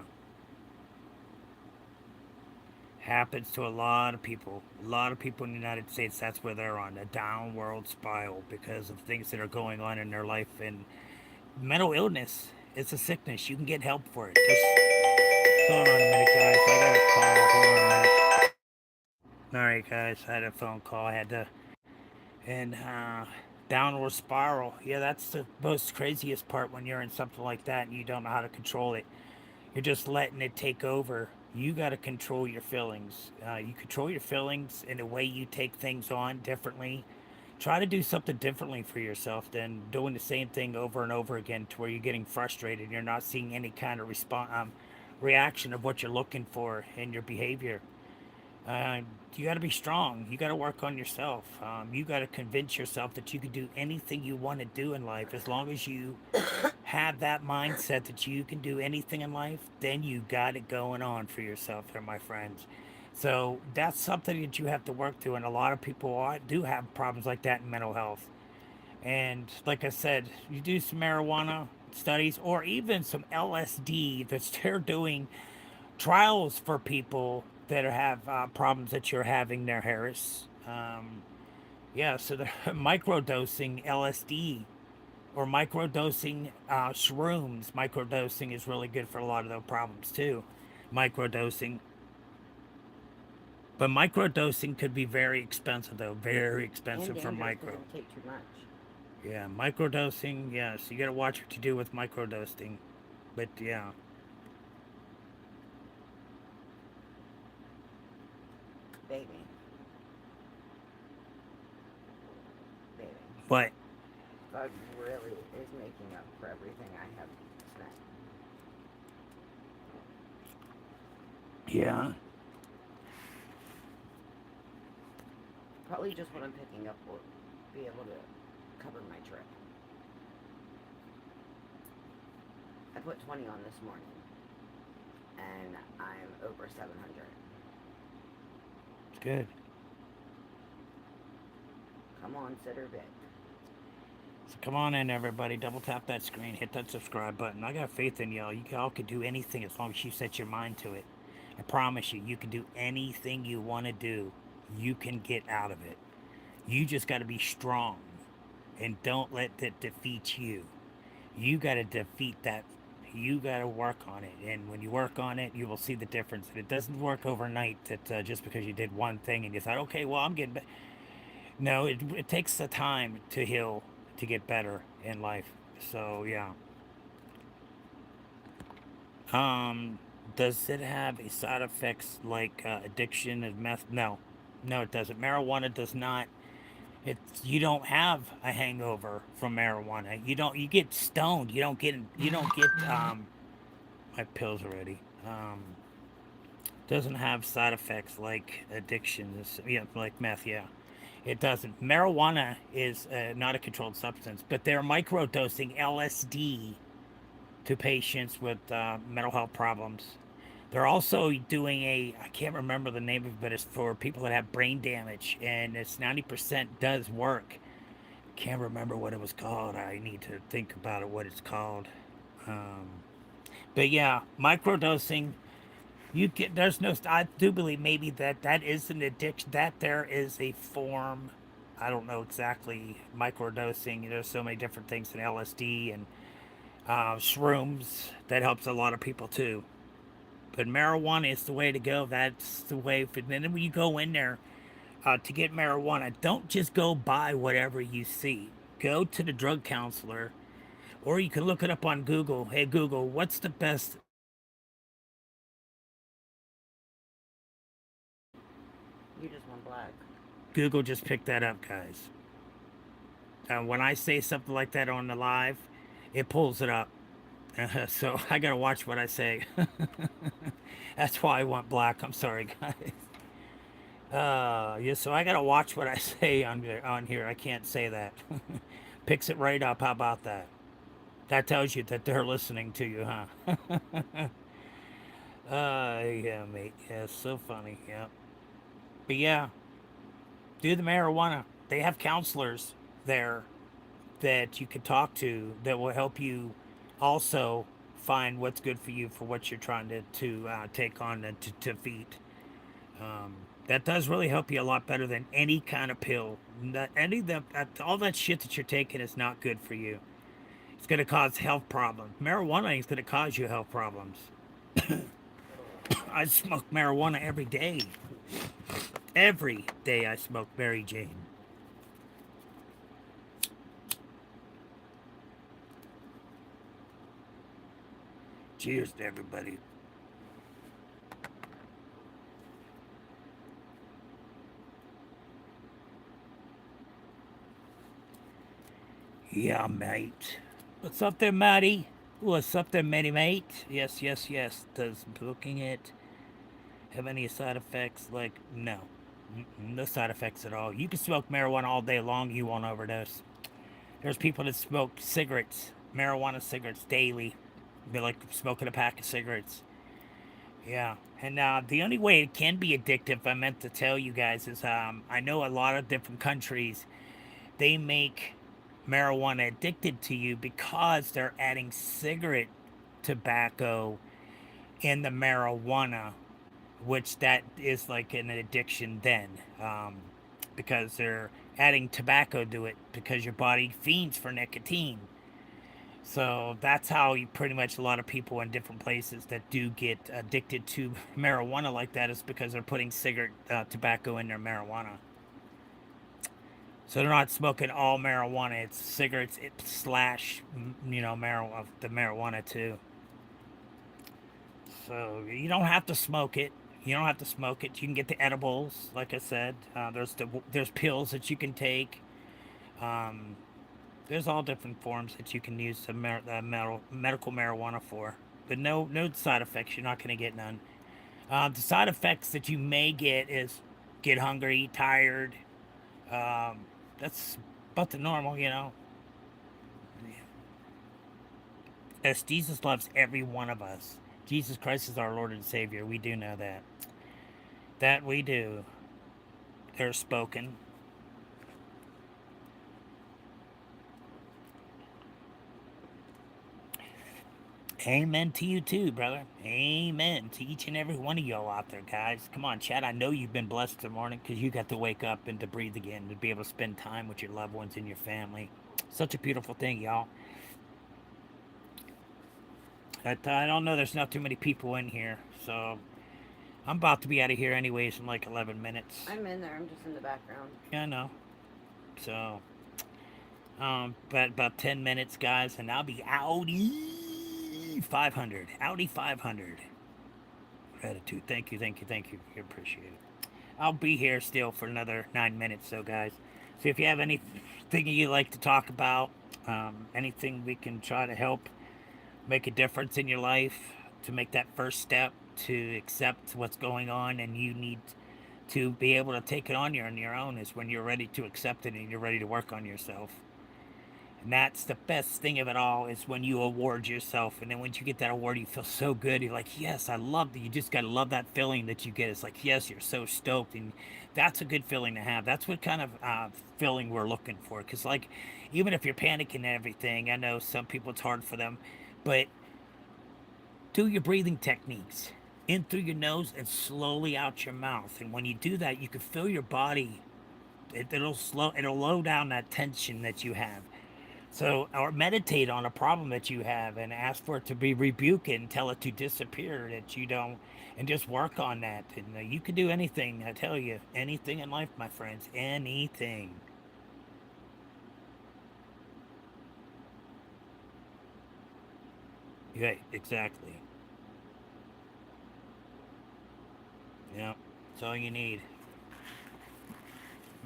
happens to a lot of people. A lot of people in the United States, that's where they're on a downward spiral because of things that are going on in their life. And mental illness, it's a sickness. You can get help for it. Just hold on a minute, guys. I got a call. Hold on a minute. All right, guys. I had a phone call. I had to. And downward spiral. Yeah, that's the most craziest part when you're in something like that and you don't know how to control it. You're just letting it take over. You got to control your feelings. You control your feelings in the way you take things on differently. Try to do something differently for yourself than doing the same thing over and over again to where you're getting frustrated. You're not seeing any kind of reaction of what you're looking for in your behavior. Uh, you got to be strong. You got to work on yourself. You got to convince yourself that you can do anything you want to do in life as long as you have that mindset that you can do anything in life, then you got it going on for yourself there, my friends. So that's something that you have to work through, and a lot of people do have problems like that in mental health. And like I said, you do some marijuana studies or even some LSD that they're doing trials for people that have problems that you're having there, Harris. Yeah, so they're microdosing LSD or microdosing shrooms. Microdosing is really good for a lot of those problems too. Microdosing. But microdosing could be very expensive though. Very and expensive for dangerous because micro. it take too much. Yeah, microdosing, yes. You gotta watch what you do with microdosing. But yeah. Baby. Baby. But God really is making up for everything I have spent. yeah. Probably just what I'm picking up will be able to cover my trip. I put 20 on this morning, and I'm over 700. It's good. Come on, Sitter Vic. So come on in, everybody. Double tap that screen, hit that subscribe button. I got faith in y'all. You all could do anything as long as you set your mind to it. I promise you, you can do anything you want to do. You can get out of it. You just got to be strong and don't let that defeat you. You got to defeat that. You got to work on it. And when you work on it, you will see the difference. And it doesn't work overnight that just because you did one thing and you thought, okay, well, I'm getting better. No, it takes the time to heal, to get better in life. So, yeah. Um, does it have a side effects like addiction and meth? No. No, it doesn't. Marijuana does not. You don't have a hangover from marijuana. You get stoned. You don't get my pills already. Doesn't have side effects like addictions, yeah, like meth, yeah. It doesn't. Marijuana is not a controlled substance, but they're microdosing LSD to patients with mental health problems. They're also doing I can't remember the name of it, but it's for people that have brain damage, and it's 90% does work. Can't remember what it was called. I need to think about it, what it's called. Um, but yeah, microdosing. You get there's no. I do believe maybe that is an addiction. That there is a form. I don't know exactly microdosing. There's so many different things in LSD and shrooms that helps a lot of people too. But marijuana is the way to go. That's the way. Then when you go in there to get marijuana, don't just go buy whatever you see. Go to the drug counselor, or you can look it up on Google. Hey Google, what's the best? You just went black. Google just picked that up, guys. When I say something like that on the live, it pulls it up. So I gotta watch what I say. That's why I want black. I'm sorry, guys. Yeah. So I gotta watch what I say on here. I can't say that. Picks it right up. How about that? That tells you that they're listening to you, huh? Yeah, mate. Yeah, it's so funny. Yeah. But yeah, do the marijuana. They have counselors there that you can talk to that will help you also find what's good for you for what you're trying to take on and to defeat. Um, that does really help you a lot better than any kind of pill. Any of all that shit that you're taking is not good for you. It's going to cause health problems. Marijuana is going to cause you health problems. I smoke marijuana every day. Every day I smoke Mary Jane. Cheers to everybody. Yeah, mate. What's up there, Matty? What's up there, matey mate? Yes, yes, yes. Does looking it have any side effects? Like, no. No side effects at all. You can smoke marijuana all day long, you won't overdose. There's people that smoke cigarettes, marijuana cigarettes daily. Be like smoking a pack of cigarettes. Yeah. And the only way it can be addictive, I meant to tell you guys, is I know a lot of different countries, they make marijuana addicted to you because they're adding cigarette tobacco in the marijuana, which that is like an addiction then, because they're adding tobacco to it because your body fiends for nicotine. So that's how you pretty much a lot of people in different places that do get addicted to marijuana like that is because they're putting cigarette tobacco in their marijuana. So they're not smoking all marijuana; it's cigarettes slash marijuana, the marijuana too. So you don't have to smoke it. You don't have to smoke it. You can get the edibles, like I said. There's pills that you can take. Um, there's all different forms that you can use medical marijuana for, but no side effects. You're not going to get none. The side effects that you may get is get hungry, tired. Um, that's about the normal. As Jesus loves every one of us. Jesus Christ is our Lord and Savior. We do know that. That we do. They're spoken. Amen to you too, brother. Amen to each and every one of y'all out there, guys. Come on, Chad. I know you've been blessed this morning because you got to wake up and to breathe again, to be able to spend time with your loved ones and your family. Such a beautiful thing, y'all. I don't know. There's not too many people in here, so I'm about to be out of here anyways in like 11 minutes. I'm in there. I'm just in the background. Yeah, I know. So, but about 10 minutes, guys, and I'll be Audi 500. Audi 500. Gratitude. Thank you, thank you, thank you. I appreciate it. I'll be here still for another 9 minutes, so guys. So if you have anything you'd like to talk about, anything we can try to help make a difference in your life, to make that first step to accept what's going on, and you need to be able to take it on your own is when you're ready to accept it and you're ready to work on yourself. And that's the best thing of it all is when you award yourself. And then once you get that award, you feel so good. You're like, yes, I love that. You just got to love that feeling that you get. It's like, yes, you're so stoked. And that's a good feeling to have. That's what kind of feeling we're looking for. Because, like, even if you're panicking and everything, I know some people it's hard for them. But do your breathing techniques in through your nose and slowly out your mouth. And when you do that, you can feel your body. It'll low down that tension that you have. So, or meditate on a problem that you have and ask for it to be rebuked and tell it to disappear, that you don't, and just work on that. And you can do anything, I tell you, anything in life, my friends, anything. Yeah, exactly. Yeah, that's all you need.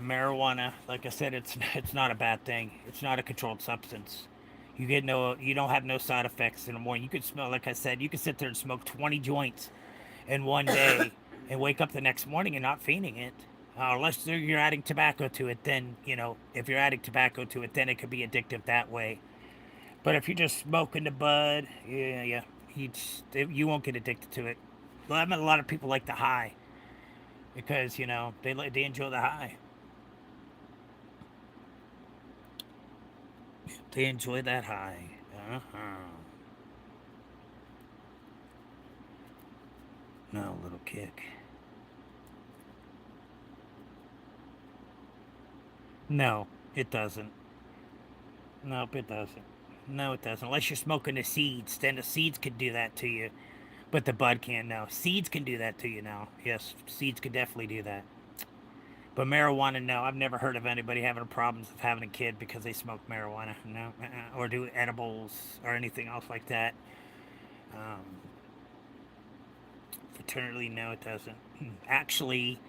Marijuana, like I said, it's not a bad thing. It's not a controlled substance. You don't have no side effects in the morning. You could smell, like I said, you could sit there and smoke 20 joints in one day and wake up the next morning and not feeling it. Unless you're adding tobacco to it, then, if you're adding tobacco to it, then it could be addictive that way. But if you're just smoking the bud, yeah, you won't get addicted to it. Well, I mean, a lot of people like the high because, they enjoy the high. They enjoy that high. Uh-huh. No, little kick. No, it doesn't. Nope, it doesn't. No, it doesn't. Unless you're smoking the seeds, then the seeds could do that to you. But the bud can't. No, seeds can do that to you now. Yes, seeds could definitely do that. But marijuana, no. I've never heard of anybody having problems of having a kid because they smoke marijuana. No, or do edibles or anything else like that. Um, Fraternally, no, it doesn't. Actually,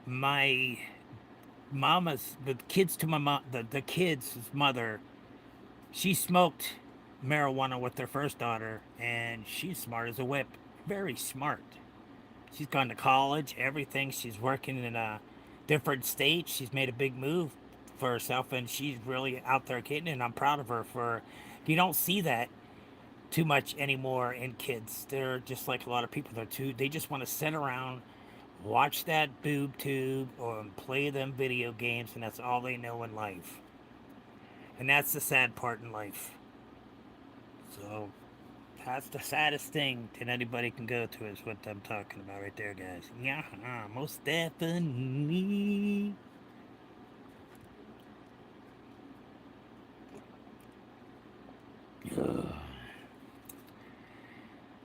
my mama's the kids to my mom, the kids' mother, she smoked marijuana with their first daughter, and she's smart as a whip. Very smart. She's gone to college, everything. She's working in a different state. She's made a big move for herself, and she's really out there getting it. And I'm proud of her for. You don't see that too much anymore in kids. They're just like a lot of people. They just want to sit around, watch that boob tube, or play them video games, and that's all they know in life. And that's the sad part in life. So that's the saddest thing that anybody can go to is what I'm talking about right there, guys. Yeah, most definitely.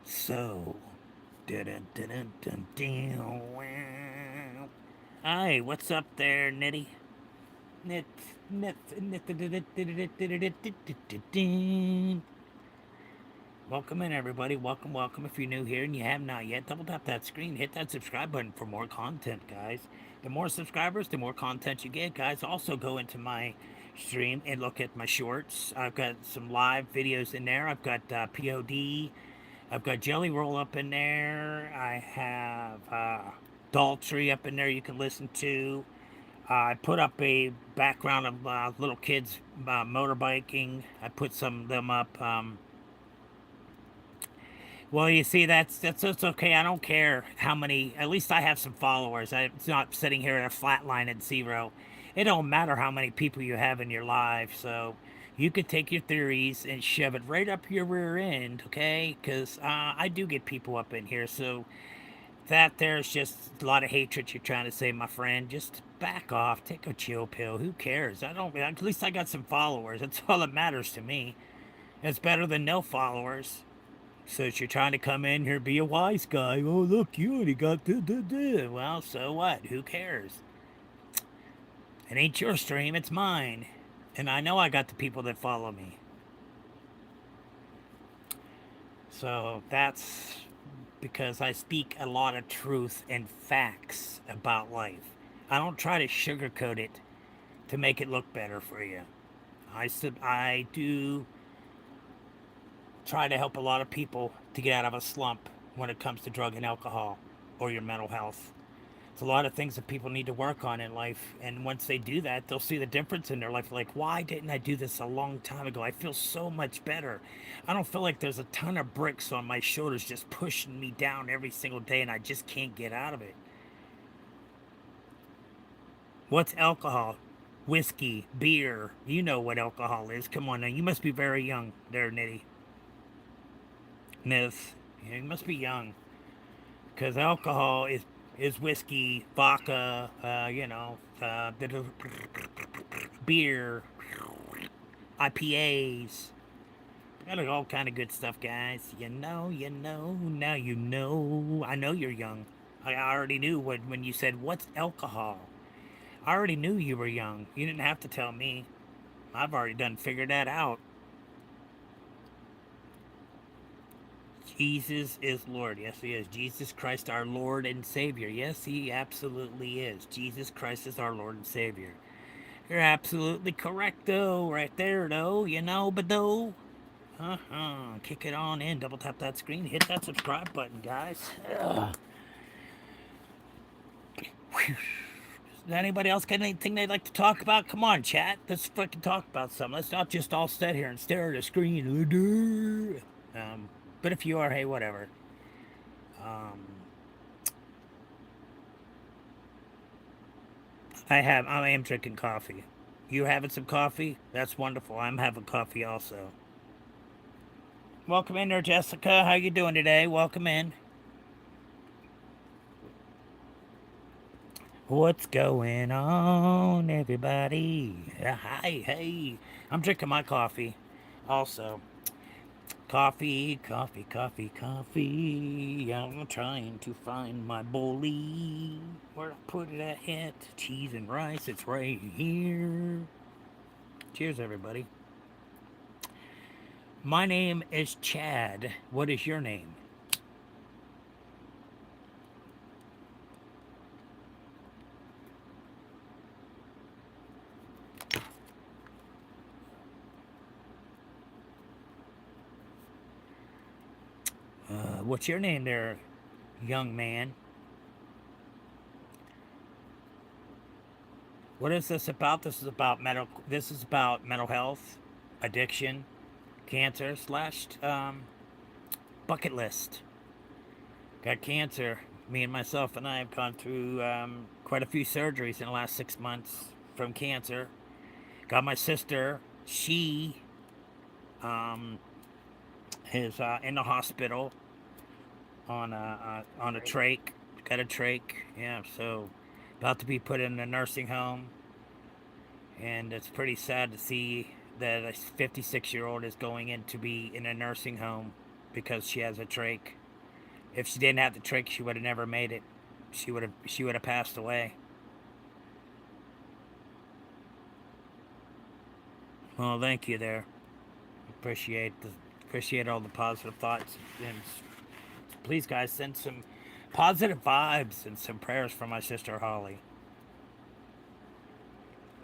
So, hi, what's up there, Nitty? Nit, nit, nit. Welcome in, everybody. Welcome, welcome. If you're new here and you have not yet, double tap that screen, hit that subscribe button for more content, guys. The more subscribers, the more content you get, guys. Also, go into my stream and look at my shorts. I've got some live videos in there. I've got POD. I've got Jelly Roll up in there. I have Daltrey up in there you can listen to. I put up a background of little kids motorbiking. I put some of them up. Well, you see, that's okay. I don't care how many. At least I have some followers. It's not sitting here at a flat line at zero. It don't matter how many people you have in your life. So You could take your theories and shove it right up your rear end, okay? Because I do get people up in here, so that there's just a lot of hatred you're trying to say, my friend. Just back off, take a chill pill. Who cares? I don't. At least I got some followers. That's all that matters to me. It's better than no followers. So you're trying to come in here, be a wise guy. Oh, look, you only got da. Well, so what? Who cares? It ain't your stream, it's mine. And I know I got the people that follow me. So that's because I speak a lot of truth and facts about life. I don't try to sugarcoat it to make it look better for you. I do try to help a lot of people to get out of a slump when it comes to drug and alcohol or your mental health. It's a lot of things that people need to work on in life, and once they do that, they'll see the difference in their life. Like, why didn't I do this a long time ago? I feel so much better. I don't feel like there's a ton of bricks on my shoulders just pushing me down every single day, and I just can't get out of it. What's alcohol? Whiskey, beer. You know what alcohol is. Come on now. You must be very young there, Nitty. Nith. Yeah, you must be young. Because alcohol is whiskey, vodka, beer, IPAs. Got all kind of good stuff, guys. Now you know. I know you're young. I already knew when you said, what's alcohol? I already knew you were young. You didn't have to tell me. I've already done figured that out. Jesus is Lord. Yes, he is. Jesus Christ, our Lord and Savior. Yes, he absolutely is. Jesus Christ is our Lord and Savior. You're absolutely correct, though. Right there, though. You know, but though. Kick it on in. Double tap that screen. Hit that subscribe button, guys. Anybody else got anything they'd like to talk about? Come on, chat. Let's fucking talk about something. Let's not just all sit here and stare at a screen. But if you are, hey, whatever. I am drinking coffee. You having some coffee? That's wonderful. I'm having coffee also. Welcome in there, Jessica. How you doing today? Welcome in. What's going on, everybody? Hi, hey. I'm drinking my coffee also. Coffee. I'm trying to find my bully. Where I put it at? Cheese and rice. It's right here. Cheers, everybody. My name is Chad. What is your name? What's your name there, young man? What is this about? This is about mental health, addiction, cancer / bucket list. Got cancer. Me and myself and I have gone through quite a few surgeries in the last 6 months from cancer. Got my sister. She is in the hospital on a trach. Got a trach. Yeah, so about to be put in a nursing home. And it's pretty sad to see that a 56-year-old is going in to be in a nursing home because she has a trach. If she didn't have the trach, she would have never made it. She would have passed away. Well, thank you there. Appreciate all the positive thoughts, and please, guys, send some positive vibes and some prayers for my sister Holly.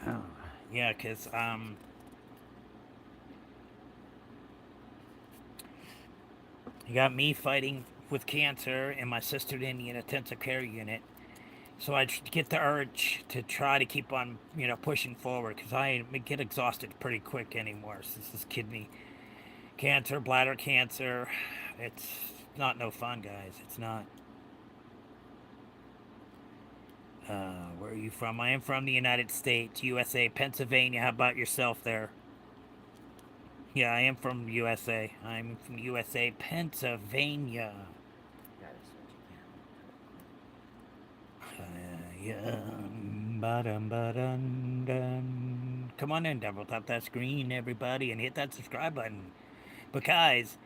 Oh, Yeah, cause you got me fighting with cancer and my sister in the intensive care unit. So I get the urge to try to keep on, pushing forward because I get exhausted pretty quick anymore. So this is kidney cancer, bladder cancer. It's not no fun, guys. It's not. Where are you from? I am from the United States, USA, Pennsylvania. How about yourself there? Yeah, I am from USA. I'm from USA, Pennsylvania. Gotta switch Yeah. Ba-dum, dum. Come on in, double tap that screen, everybody, and hit that subscribe button. Because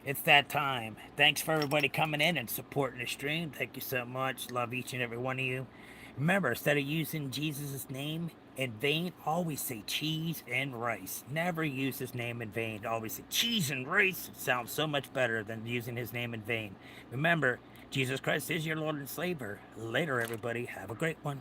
it's that time. Thanks for everybody coming in and supporting the stream. Thank you so much. Love each and every one of you. Remember, instead of using Jesus' name in vain, always say cheese and rice. Never use his name in vain. Always say cheese and rice. It sounds so much better than using his name in vain. Remember, Jesus Christ is your Lord and Savior. Later, everybody. Have a great one.